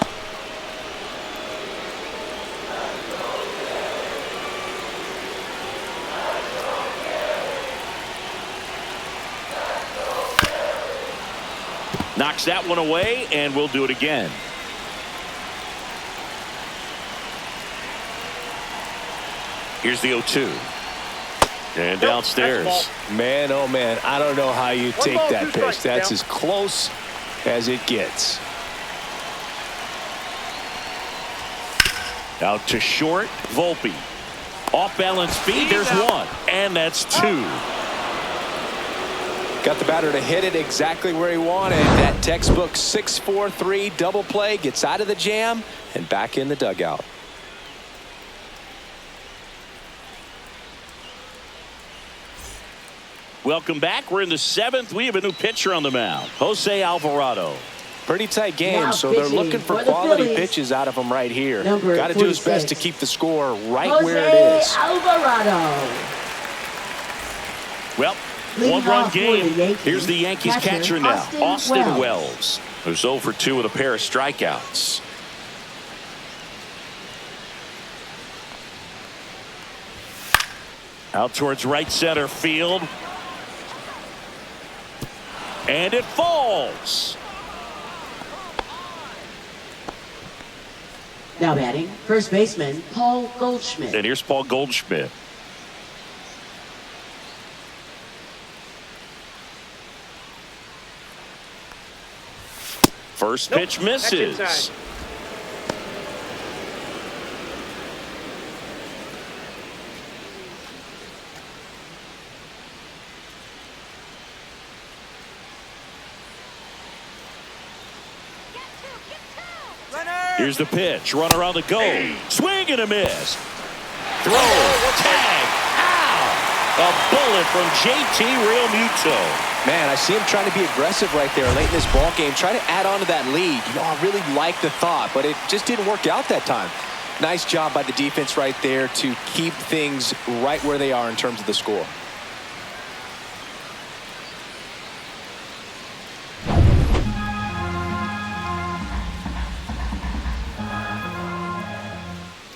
Knocks that one away, and we'll do it again. Here's the 0-2. And downstairs. Man, oh man, I don't know how you take ball, that 2 pitch. strikes, That's Tim. as close as it gets. Out to short, Volpe. Off balance speed, there's 1. And that's 2. Got the batter to hit it exactly where he wanted. That textbook 6-4-3 double play, gets out of the jam and back in the dugout. Welcome back. We're in the 7th. We have a new pitcher on the mound, Jose Alvarado. Pretty tight game, Now so they're pitching looking for for the quality Phillies. pitches out of him right here. Number Got to do his best 46. to keep the score right Jose where it is. Alvarado. Well, Leading 1-run off for game. the Yankees, Here's the Yankees catcher now, Austin Wells, who's 0 for 2 with a pair of strikeouts. Out towards right center field. And it falls. Now batting, first baseman Paul Goldschmidt. And here's Paul Goldschmidt. First pitch misses. That's inside. Here's the pitch. Runner on the go. Swing and a miss. Throw. Tag. Ow. A bullet from JT Realmuto. Man, I see him trying to be aggressive right there late in this ball game, try to add on to that lead. You know, I really like the thought, but it just didn't work out that time. Nice job by the defense right there to keep things right where they are in terms of the score.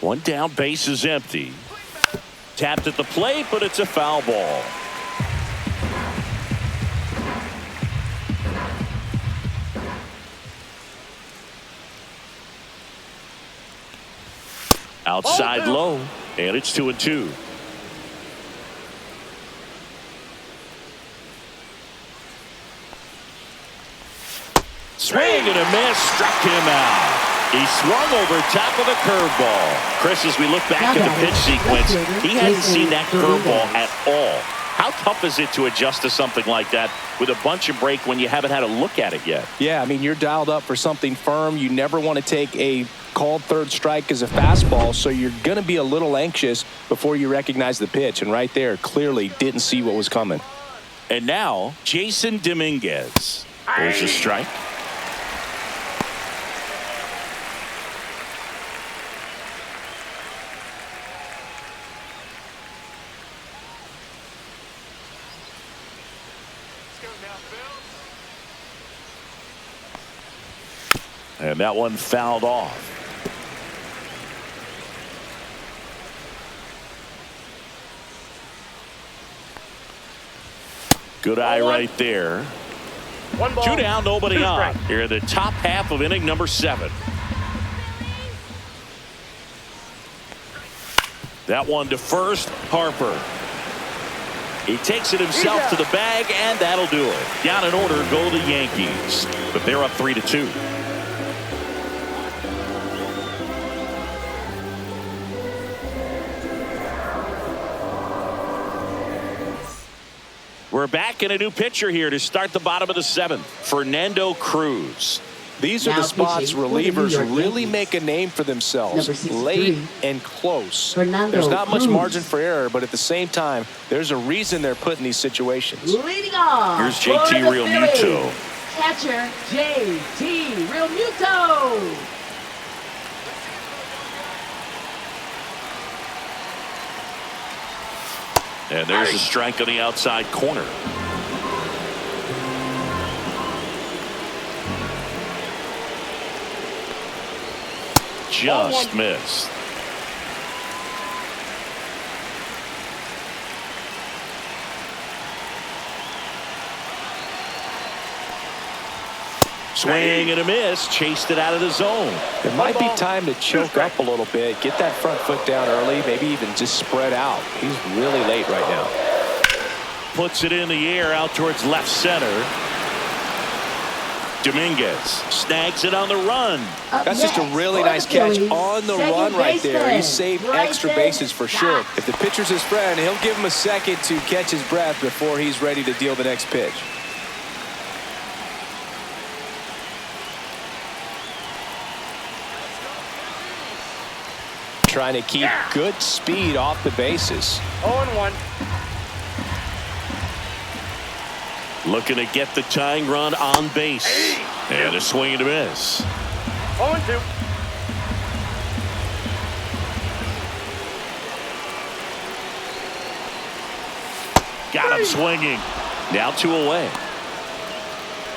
One down, base is empty. Tapped at the plate, but it's a foul ball. Outside low, and it's 2-2. Swing and a miss, struck him out. He swung over top of the curveball. Chris, as we look back at the pitch sequence, he hadn't seen that curveball at all. How tough is it to adjust to something like that with a bunch of break when you haven't had a look at it yet? Yeah, I mean, you're dialed up for something firm. You never want to take a called third strike as a fastball, so you're going to be a little anxious before you recognize the pitch. And right there, clearly didn't see what was coming. And now, Jason Dominguez. There's a strike. And that one fouled off. Good eye right there. 1 ball. 2 down, nobody 2 on. strikes. Here in the top half of inning number 7. That one to first, Harper. He takes it himself to the bag, and that'll do it. Down in order go the Yankees, but they're up 3-2. We're back in a new pitcher here to start the bottom of the 7th. Fernando Cruz. These are Now the spots pitching for the New relievers York really Yankees. make a name for themselves. Number 63, Late and close. Fernando There's not much Cruz. margin for error, but at the same time, there's a reason they're put in these situations. Leading off. Here's for JT the Realmuto. Phillies, catcher JT Realmuto. And there's a strike on the outside corner. Just missed. Swing and a miss. Chased it out of the zone. It might be time to choke up a little bit, get that front foot down early, maybe even just spread out. He's really late right now. Puts it in the air out towards left center. Dominguez snags it on the run. That's just a really nice catch on the run right there. He saved extra bases for sure. If the pitcher's his friend, he'll give him a second to catch his breath before he's ready to deal the next pitch. Trying to keep good speed off the bases. 0-1. Looking to get the tying run on base. And a swing and a miss. 0-2. Got him swinging. Now 2 away.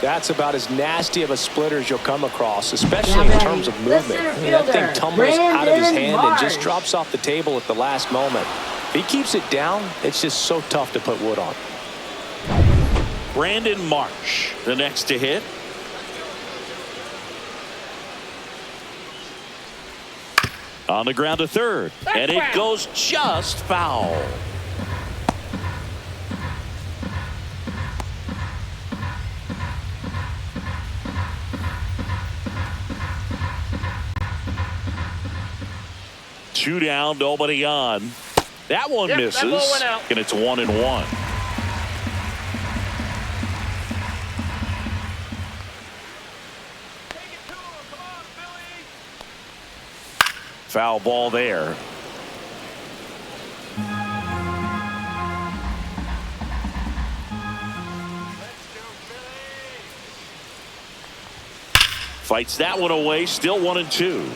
That's about as nasty of a splitter as you'll come across, especially in terms of movement. I mean, that thing tumbles out of his hand and just drops off the table at the last moment. If he keeps it down, it's just so tough to put wood on. Brandon Marsh, the next to hit. On the ground to third. And it goes just foul. Two down, nobody on. That one misses. That ball went out. And it's 1-1. Foul ball there. Fights that one away. Still 1-2.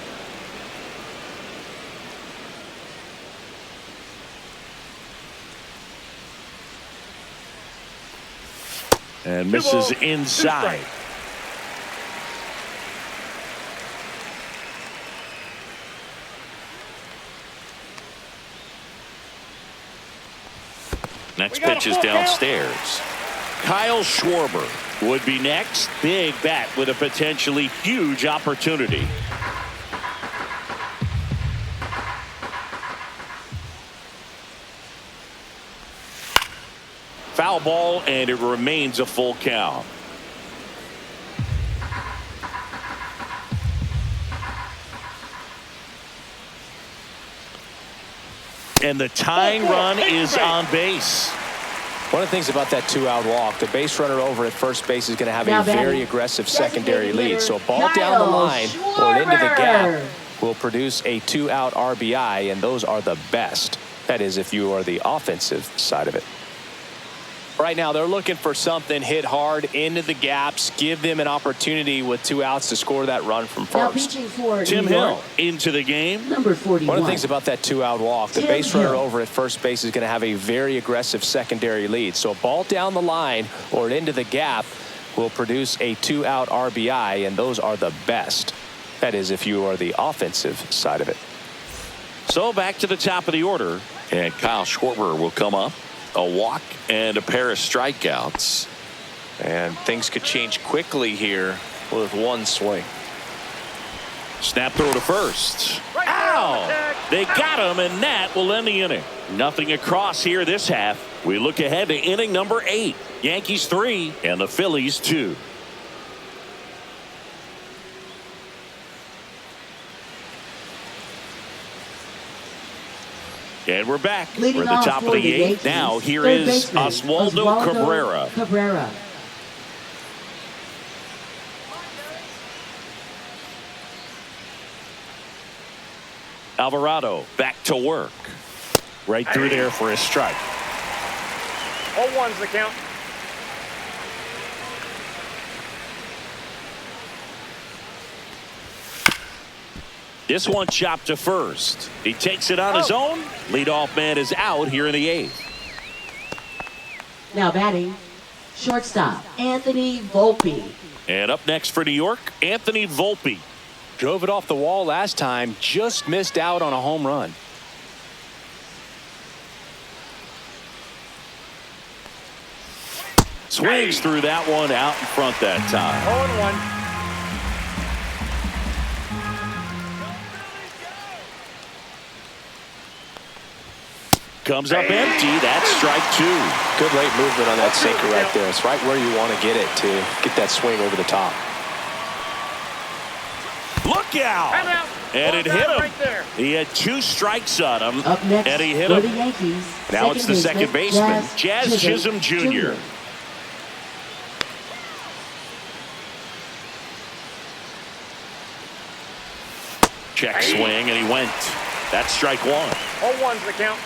And misses inside. Next pitch is downstairs. Kyle Schwarber would be next. Big bat with a potentially huge opportunity. Foul ball, and it remains a full count. And the tying run is on base. One of the things about that 2-out walk, the base runner over at first base is going to have a very aggressive secondary lead. So a ball down the line or into the gap will produce a 2-out RBI, and those are the best. That is, if you are the offensive side of it. Right now, they're looking for something, hit hard into the gaps, give them an opportunity with 2 outs to score that run from first. Tim Hill into the game. Number 41. One of the things about that 2-out walk, the base runner over at first base is going to have a very aggressive secondary lead. So a ball down the line or into the gap will produce a 2-out RBI, and those are the best. That is, if you are the offensive side of it. So back to the top of the order, and Kyle Schwarber will come up. a walk and a pair of strikeouts. And things could change quickly here with one swing. Snap throw to first. Ow! They got him, and that will end the inning. Nothing across here this half. We look ahead to inning number 8. Yankees 3 and the Phillies 2. And we're back. Leading We're at the top of the 8th. Yankees, Now here third is baseman, Oswaldo Cabrera. Alvarado back to work. Right through there for a strike. 0-1's the count. This one chopped to first. He takes it on his own. Leadoff man is out here in the 8th. Now batting, shortstop, Anthony Volpe. And up next for New York, Anthony Volpe. Drove it off the wall last time, just missed out on a home run. Swings through that one out in front that time. 0-1. Comes up empty. That's strike 2. Good late movement on that sinker right there. It's right where you want to get it to get that swing over the top. Look out! And it hit him. Right there. He had 2 strikes on him. Up next and he hit for him. the Yankees. Now it's the second baseman, Jazz Chisholm Jr. Check swing, and he went. That's strike 1. 0-1's the count.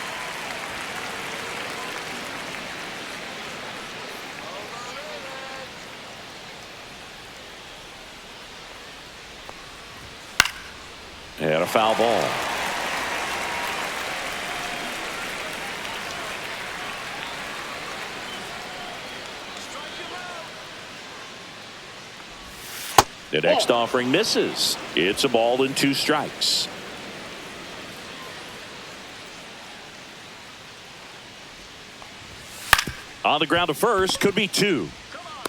And a foul ball. The next offering misses. It's a ball and 2 strikes. On the ground to first, could be 2.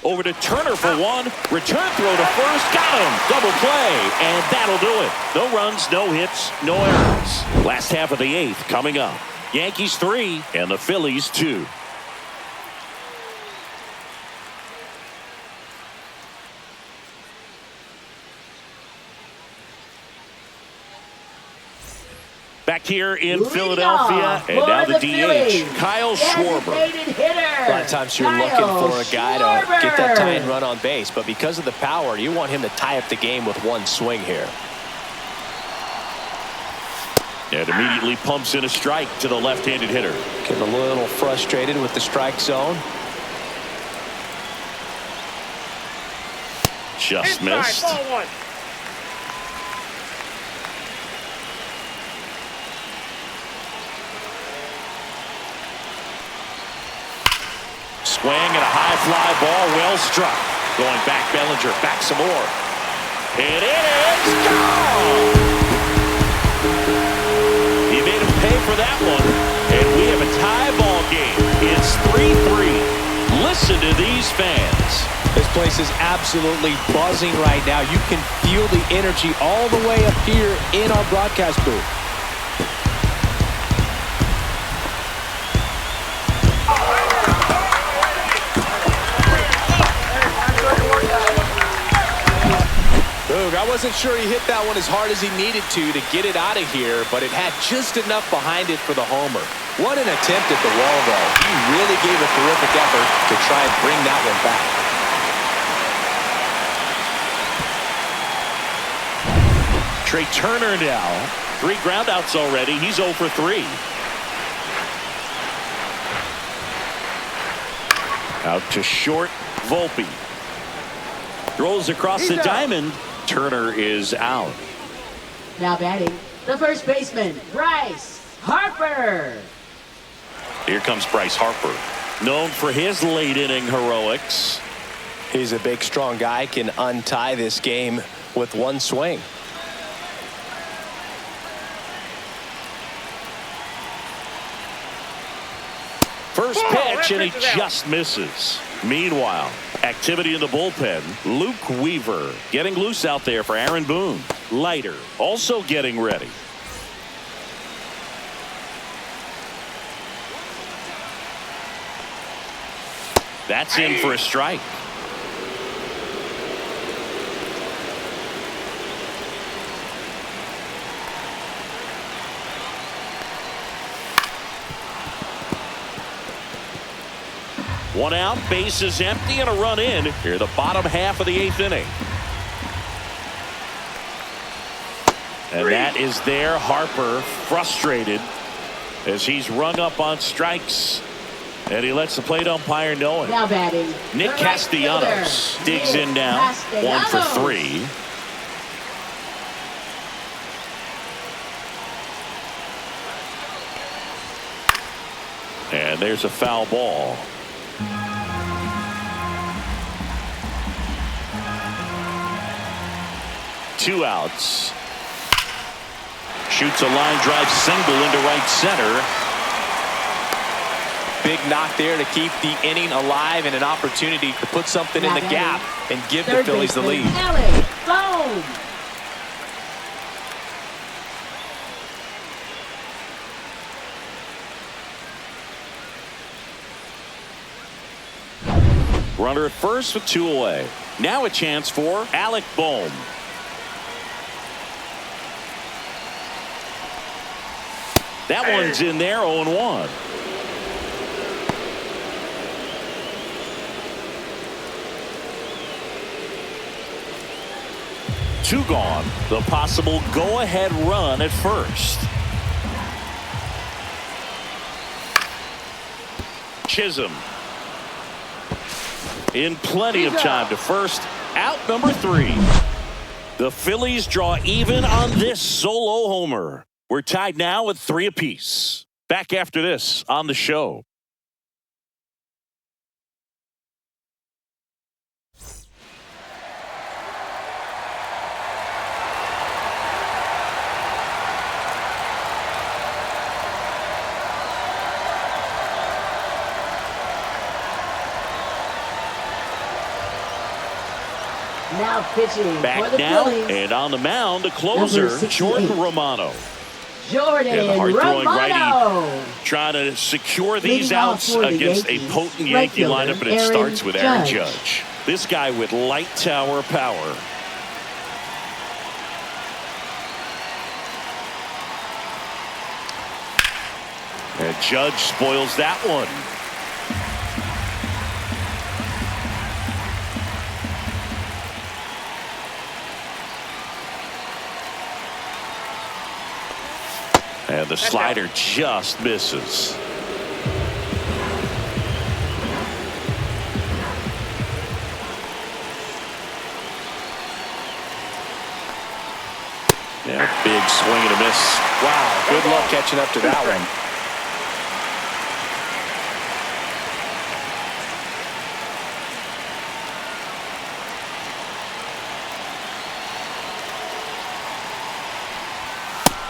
Over to Turner for 1. Return throw to first. Got him. Double play. And that'll do it. No runs, no hits, no errors. Last half of the 8th coming up. Yankees 3 and the Phillies 2. Back here in Philadelphia, and now the DH, Kyle Schwarber. A lot of times you're looking for a guy to get that tying run on base, but because of the power, you want him to tie up the game with one swing here. And immediately pumps in a strike to the left-handed hitter. Getting a little frustrated with the strike zone. Just missed. Ball 1. Swing and a high fly ball, well struck. Going back, Bellinger, back some more. It is gone! He made him pay for that one, and we have a tie ball game. It's 3-3. Listen to these fans. This place is absolutely buzzing right now. You can feel the energy all the way up here in our broadcast booth. I wasn't sure he hit that one as hard as he needed to get it out of here, but it had just enough behind it for the homer. What an attempt at the wall, though. He really gave a terrific effort to try and bring that one back. Trey Turner now. 3 groundouts already. He's 0 for 3. Out to short, Volpe. Throws across the diamond. Turner is out. Now batting, the first baseman, Bryce Harper. Here comes Bryce Harper. Known for his late inning heroics. He's a big, strong guy, can untie this game with one swing. first pitch, and he just misses. Meanwhile, activity in the bullpen. Luke Weaver getting loose out there for Aaron Boone. Leiter also getting ready. That's in for a strike. One out, bases empty, and a run in here the bottom half of the 8th inning. And that is there. Harper frustrated as he's rung up on strikes. And he lets the plate umpire know it. Now batting, Nick Castellanos digs in now. 1 for 3. And there's a foul ball. Two outs. Shoots a line drive single into right center. Big knock there to keep the inning alive and an opportunity to put something in the gap and give the Phillies the lead. Runner at first with 2 away. Now a chance for Alec Bohm. That one's in there, 0-1. Two gone. The possible go-ahead run at first. Chisholm. In plenty of time to first. Out number 3. The Phillies draw even on this solo homer. We're tied now at 3 apiece. Back after this on the show. Now pitching back for the now Phillies. And on the mound, the closer, Jordan Romano. Jordan Romano. Trying to secure these outs against a potent Yankee lineup, and it starts with Aaron Judge. This guy with light tower power. And Judge spoils that one. And the slider just misses. Yeah, big swing and a miss. Wow, good luck catching up to that one.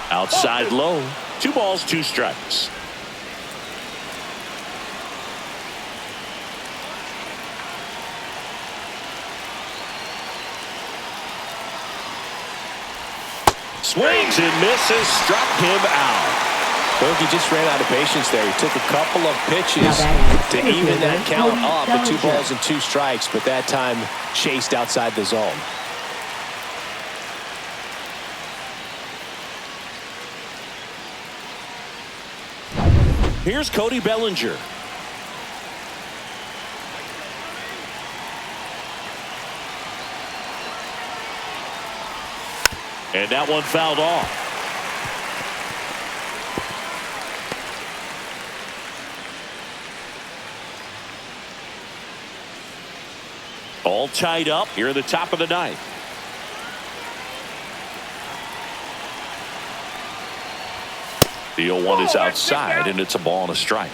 Outside low. 2 balls, 2 strikes. Swings and misses. Struck him out. Bogey just ran out of patience there. He took a couple of pitches to even that count up at 2 balls and 2 strikes, but that time chased outside the zone. Here's Cody Bellinger. And that one fouled off. All tied up here at the top of the 9th. The 0-1 is outside, and it's a ball and a strike.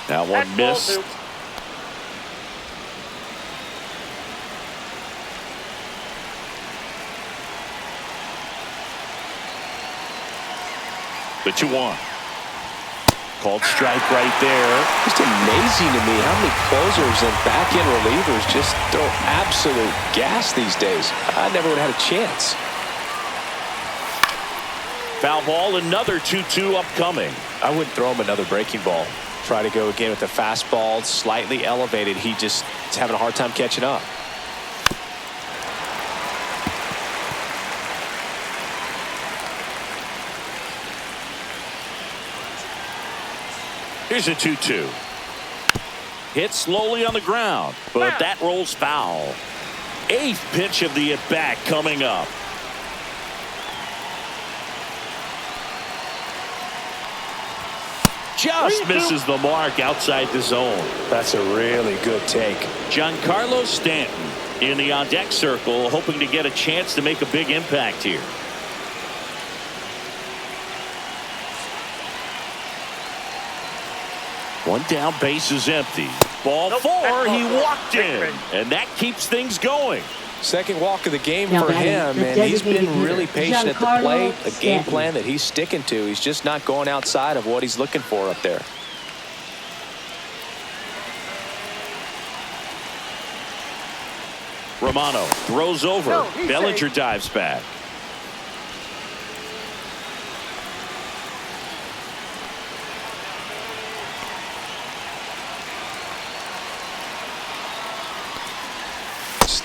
That one missed. The 2-1. Called strike right there. Just amazing to me how many closers and back-end relievers just throw absolute gas these days. I never would have had a chance. Foul ball, another 2-2 upcoming. I wouldn't throw him another breaking ball. Try to go again with the fastball, slightly elevated. He just is having a hard time catching up. Here's a 2-2. Hit slowly on the ground, but that rolls foul. 8th pitch of the at-bat coming up. Just misses the mark outside the zone. That's a really good take. Giancarlo Stanton in the on-deck circle, hoping to get a chance to make a big impact here. One down, base is empty. Ball 4, he walked in, and that keeps things going. Second walk of the game Now for him, and he's been really hitter, patient at the Giancarlo plate. A game Stanton. plan that he's sticking to. He's just not going outside of what he's looking for up there. Romano throws over. No, he's Bellinger safe. dives back.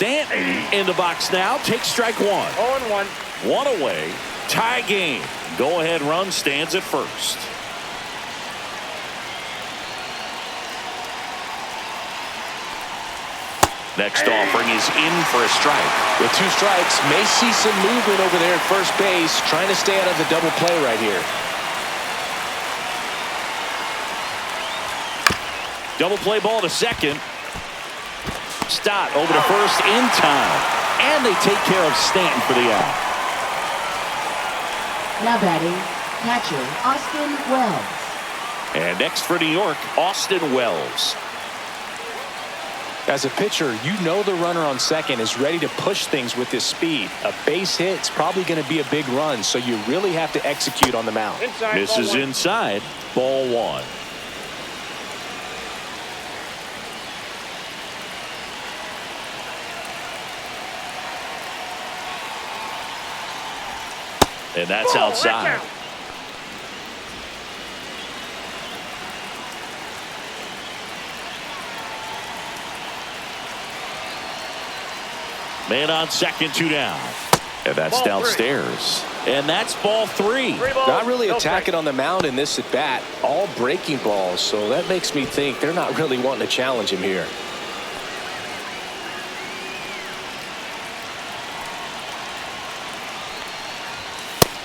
Stanton in the box now. Takes strike 1. 0-1. 1 away. Tie game. Go ahead run stands at first. Next offering is in for a strike. With 2 strikes, may see some movement over there at first base, trying to stay out of the double play right here. Double play ball to second. Stott over to first in time. And they take care of Stanton for the out. Now batting, catcher Austin Wells. And next for New York, Austin Wells. As a pitcher, you know the runner on second is ready to push things with his speed. A base hit's probably going to be a big run, so you really have to execute on the mound. Inside. Misses ball 1. inside. Ball 1. And that's outside. Man on second, 2 down. And that's Ball 3. downstairs. And that's ball 3. 3 balls, Not really no attacking strikes. on the mound in this at bat. All breaking balls, so that makes me think they're not really wanting to challenge him here.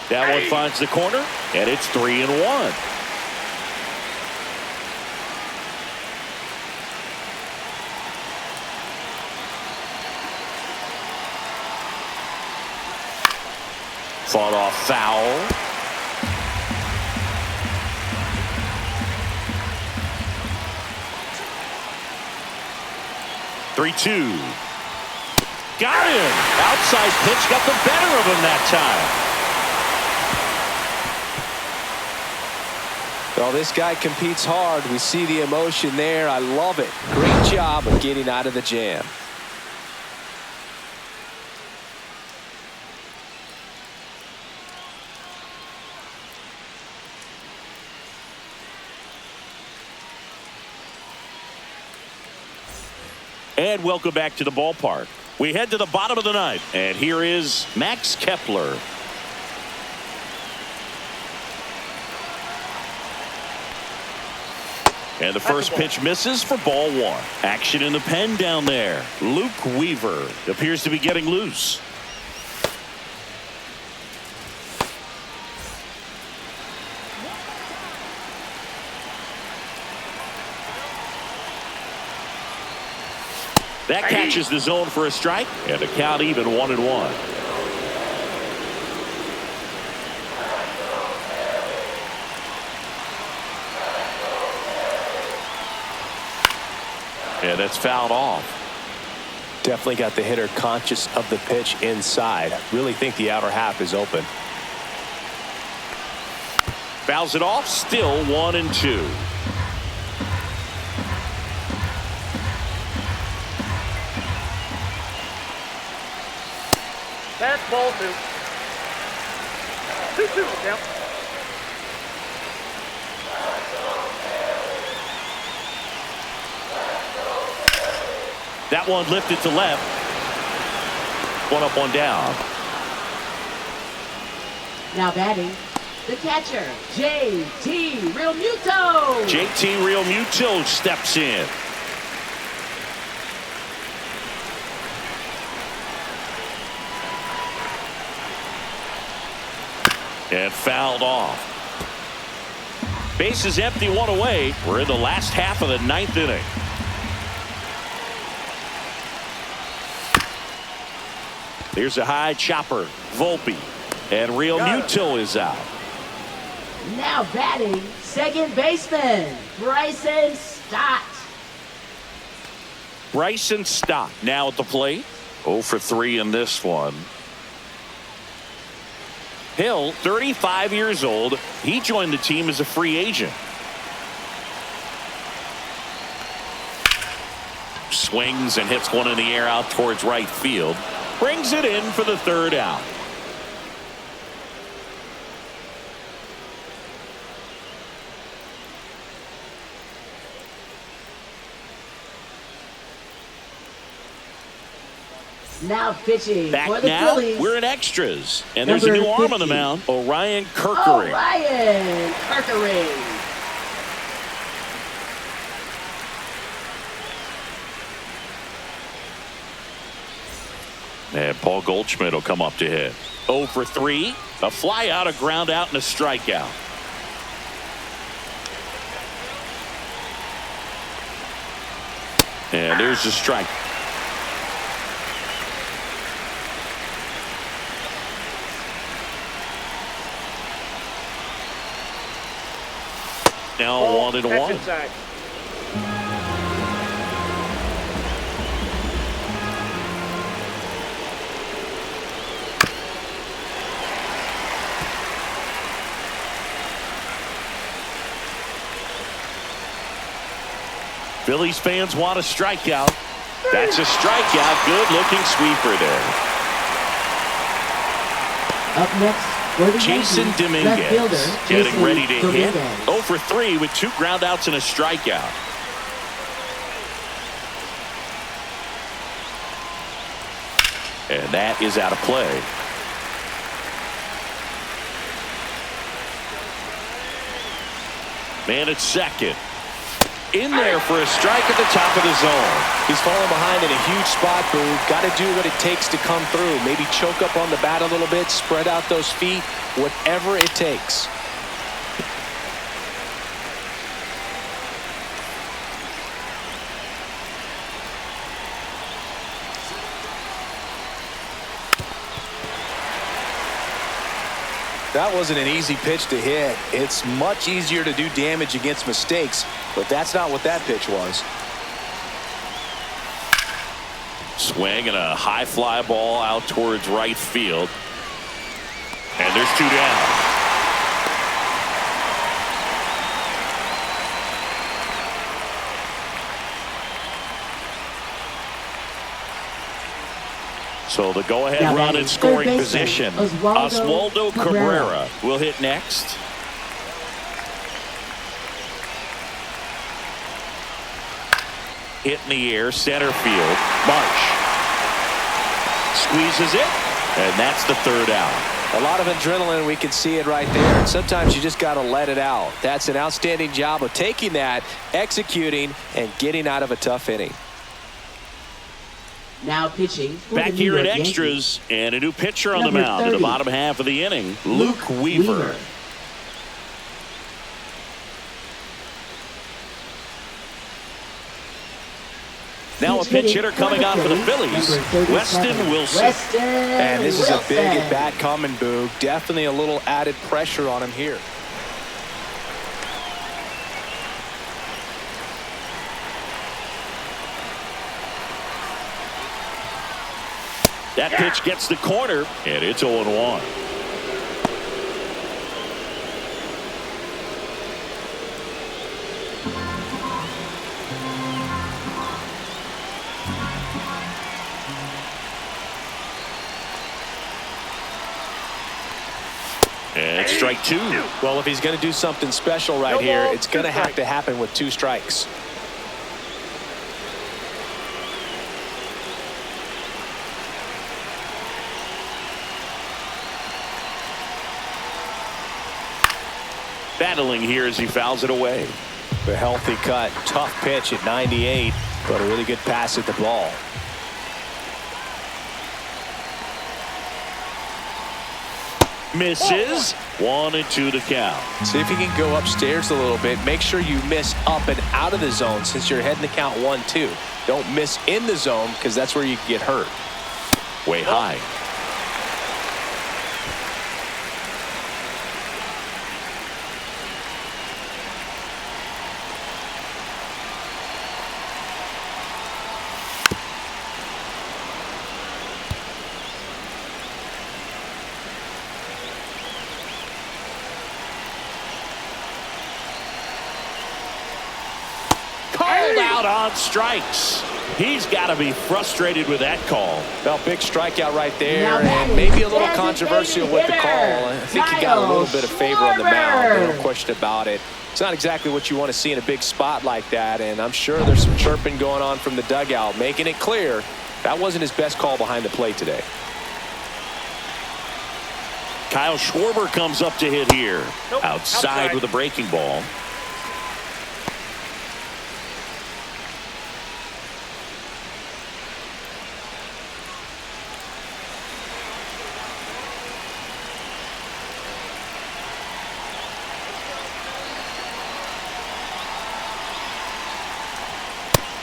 That one finds the corner, and it's 3-1. Fought off foul. Three-two. Got him. Outside pitch got the better of him that time. Well, this guy competes hard. We see the emotion there. I love it. Great job of getting out of the jam. And welcome back to the ballpark. We head to the bottom of the ninth, and here is Max Kepler. And the first pitch misses for ball 1. Action in the pen down there. Luke Weaver appears to be getting loose. That catches the zone for a strike, and the count even 1-1. And it's fouled off. Definitely got the hitter conscious of the pitch inside. Really think the outer half is open. Fouls it off. Still 1-2. That's ball 2. 2-2 the count. That one lifted to left. One up, one down. Now batting, the catcher, J.T. Realmuto. J.T. Realmuto steps in. And fouled off. Base is empty, one away. We're in the last half of the 9th inning. Here's a high chopper. Volpe. And Realmuto is out. Now batting, second baseman, Bryson Stott. Bryson Stott now at the plate. 0 for 3 in this one. Hill, 35 years old. He joined the team as a free agent. Swings and hits one in the air out towards right field. Brings it in for the 3rd out. Now pitching Back for the now, Phillies. we're in extras. And there's a Number new arm on the 50. mound. Orion Kerkering. Orion Kerkering. And Paul Goldschmidt will come up to hit. 0 for 3. A fly out, a ground out, and a strikeout. And there's the strike. Now Ball, 1-1. inside. Phillies fans want a strikeout. That's a strikeout. Good looking sweeper there. Up next for the Jason Yankees, Dominguez left fielder, getting Jason ready to hit. Dominguez. 0 for 3 with 2 groundouts and a strikeout. And that is out of play. Man at second. In there for a strike at the top of the zone. He's falling behind in a huge spot, Boo. Got to do what it takes to come through. Maybe choke up on the bat a little bit, spread out those feet, whatever it takes. That wasn't an easy pitch to hit. It's much easier to do damage against mistakes, but that's not what that pitch was. Swing and a high fly ball out towards right field. And there's 2 down. So the go-ahead Now run batting, in scoring third baseman, position. Oswaldo Cabrera will hit next. Hit in the air, center field. Marsh squeezes it, and that's the 3rd out. A lot of adrenaline, we can see it right there. And sometimes you just got to let it out. That's an outstanding job of taking that, executing, and getting out of a tough inning. Now pitching for Back the New here at York extras, and a new pitcher on the Number mound in the 30. bottom half of the inning, Luke Weaver. Now a pinch hitter coming on for the Phillies, Weston Wilson. And this is a big at-bat coming, Boog. Definitely a little added pressure on him here. That pitch gets the corner, and it's 0-1. strike two. Well, if he's going to do something special right here, it's going to have to happen with 2 strikes. Battling here as he fouls it away. A healthy cut, tough pitch at 98, but a really good pass at the ball. Misses. 1-2 to count. See if you can go upstairs a little bit. Make sure you miss up and out of the zone since you're heading to count 1-2. Don't miss in the zone because that's where you can get hurt. Way high. Called out on strikes. He's got to be frustrated with that call. Well, big strikeout right there, and maybe a little controversial with the call. I think he got a little bit of favor on the mound, no question about it. It's not exactly what you want to see in a big spot like that, and I'm sure there's some chirping going on from the dugout, making it clear that wasn't his best call behind the plate today. Kyle Schwarber comes up to hit here. Outside with a breaking ball.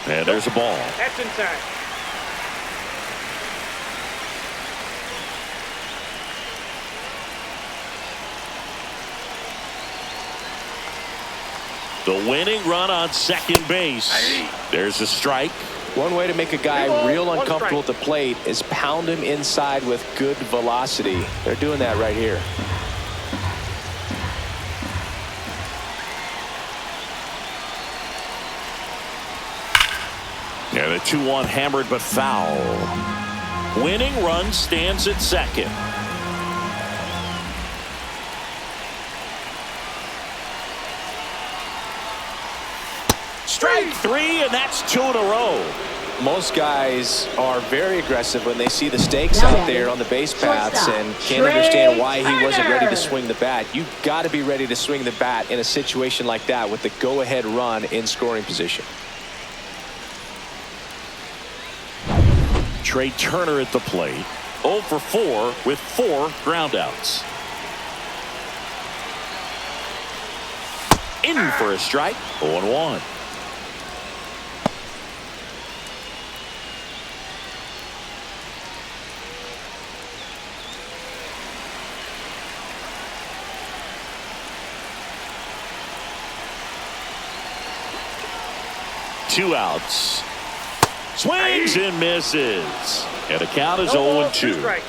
And there's a ball. That's inside. The winning run on second base. There's a strike. One way to make a guy real uncomfortable at the plate is pound him inside with good velocity. They're doing that right here. And a 2-1 hammered but foul. Winning run stands at second. Strike 3, and that's 2 in a row. Most guys are very aggressive when they see the stakes out there on the base paths and can't understand why he wasn't ready to swing the bat. You've got to be ready to swing the bat in a situation like that with the go-ahead run in scoring position. Trey Turner at the plate. 0 for 4 with 4 groundouts. In for a strike. 0-1. Two outs. Swings and misses. And the count is 0-2.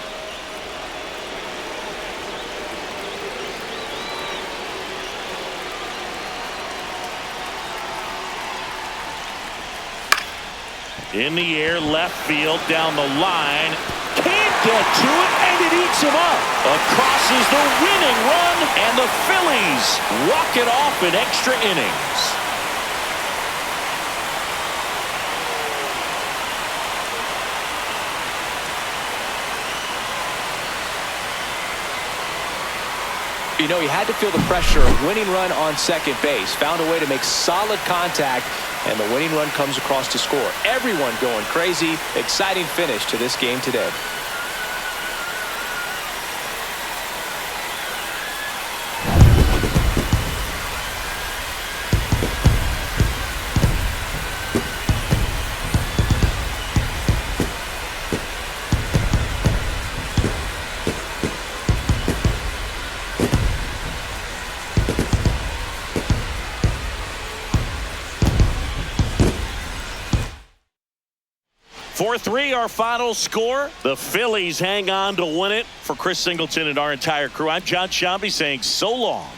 In the air, left field, down the line. Can't get to it, and it eats him up. Across is the winning run, and the Phillies walk it off in extra innings. You know, he had to feel the pressure. Winning run on second base. Found a way to make solid contact, and the winning run comes across to score. Everyone going crazy. Exciting finish to this game today. Four-3 our final score. The Phillies hang on to win it. For Chris Singleton and our entire crew, I'm John Shambi saying so long.